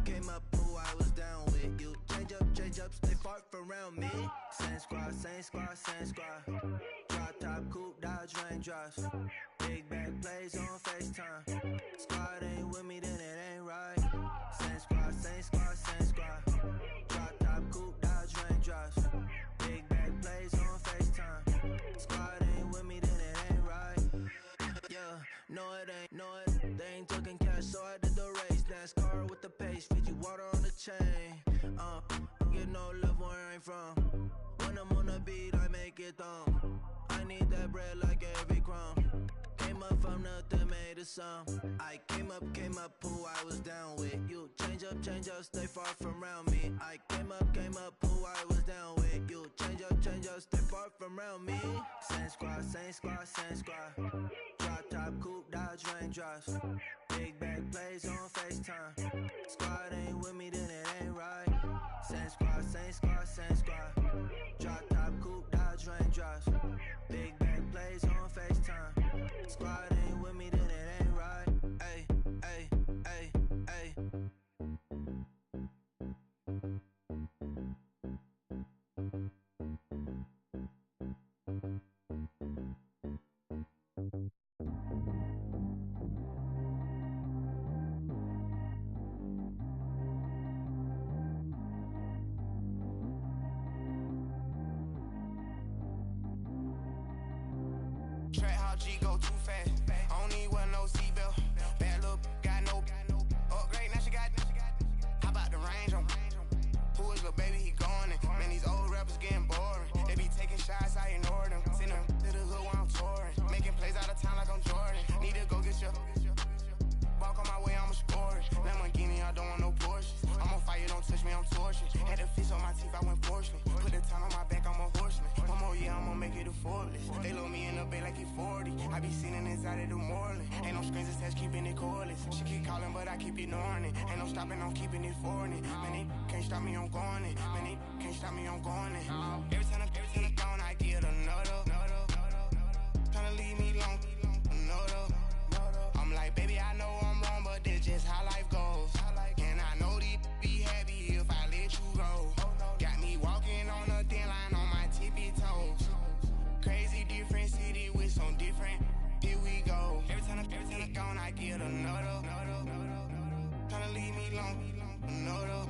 who I was down with. You change up, stay far from around me. Same squad, same squad, same squad. Drop top, coupe, Dodge raindrops. Big back plays on FaceTime. Squad ain't with me, then it ain't right. Same squad, same squad, same squad. Drop top, coupe, Dodge raindrops. Big back plays on FaceTime. Squad ain't with me, then it ain't right. Yeah, no it ain't, no it. They ain't talking cash, so I did the race. NASCAR with the pace, Fiji water on the chain. Get no love where I ain't from. When I'm on the beat, I make it thumb. I need that bread like every crumb. Came up from nothing, made a sum. I came up, who I was down with. You change up, stay far from around me. I came up, who I was down with. You change up, stay far from around me. Same squad, same squad, same squad. Drop top, coupe, Dodge raindrops. Big back plays on FaceTime. Squad ain't with me, then it ain't right. Same squad, same squad, same squad. Drop top, coupe, Dodge raindrops. Big back plays on FaceTime. Squad ain't with me, then it ain't right. Ay, ay, ay, ay. Track how G go too fast. I don't need wear no seatbelt. Bad look, got no upgrade. Now she got. How about the range on? Who is the baby? He going in. Man, these old rappers getting boring. They be taking shots, I ignore them. Send them to the hood while I'm touring. Making plays out of town like I'm Jordan. Need to go get your. Walk on my way, I'ma score it. Lamborghini, I don't want no Porsches. I'm on fire, don't touch me, I'm torching. Had the fish on my teeth, I went porcelain. Put the time on my back, I'm a horseman. One more year, I'ma make it a Forbes. They load me in the bay like he 40. I be sitting inside of the Moreland. Ain't no screens attached, keeping it cordless. She keep calling, but I keep ignoring it. Ain't no stopping, I'm keeping it foreign. Man, they can't stop me, I'm going it. Man, they can't stop me, I'm going it. Every time I'm gone, I get another. Tryna leave me long, another. I'm like, baby, I know I'm wrong, but that's just how life goes. And I know these be happy if I let you go. Got me walking on a thin line on my tippy toes. Crazy different city with some different. Here we go. Every time I'm gone, I get another. Tryna leave me long, another.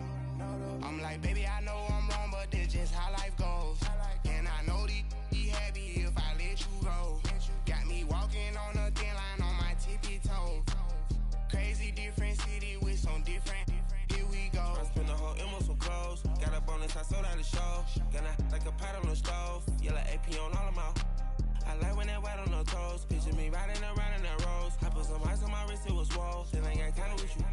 I'm like, baby, I know I'm wrong, but that's just how life goes. And I know these be happy if I let you go. Got me walking on a thin line on my tippy toes. Crazy different city with some different. Here we go. I spent the whole M on some clothes. Got up on this, I sold out the show. Gonna like a pot on the stove. Yellow AP on all of my. I like when that white on the toes. Picture me riding around in that rose. I put some ice on my wrist, it was swole. Then I got time with you.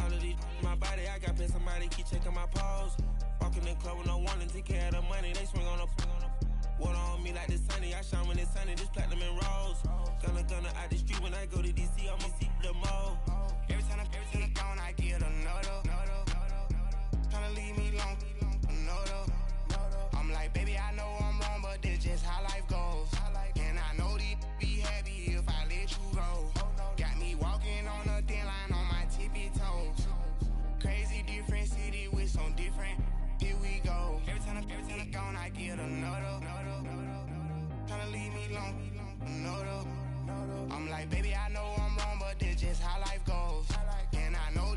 All of these my body, I got paid somebody keep checking my pose. Walking in the club with no warning, take care of the money. They swing on the water on me like the sunny. I shine when it's sunny, this platinum and rose. Gonna out the street when I go to DC, I'ma see the mall. Every time I'm gone, I get another. Tryna leave me long, another. I'm like, baby, I know I'm wrong, but that's just how life goes. And I know these be happy if I let you go. Got me walking on a thin line on my tippy toes. Crazy different city with some different. Here we go. Every time I'm gone, I get another. Tryna leave me long, another. I'm like, baby, I know I'm wrong, but that's just how life goes. And I know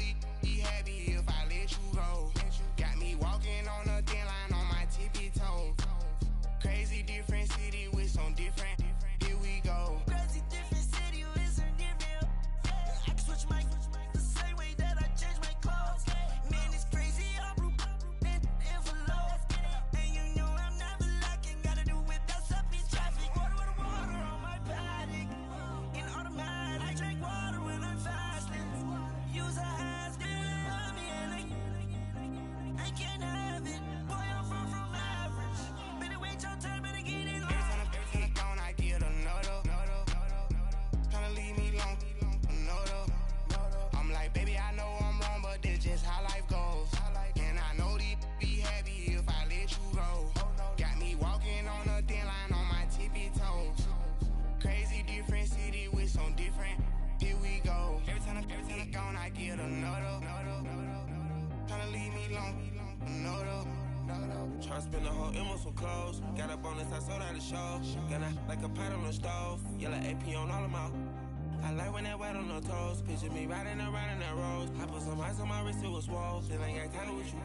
they can't have it. Boy, I'm from average. Better wait your turn, better get it low. Every time I'm gone, I get another. Tryna leave me alone, another. I'm like, baby, I know I'm wrong, but this just how life goes. And I know these be happy if I let you go. Got me walking on a thin line on my tippy toes. Crazy different city with some different. Here we go. Every time I'm gone, I get another. Tryna leave me alone, another. Tryna spend the whole M on some clothes. Got a bonus, I sold out the show. Got like a pot on the stove. Yellow AP on all of my. I like when that wet on the toes. Picture me riding around in that rose. I put some ice on my wrist, it was swole. Still ain't got time with you.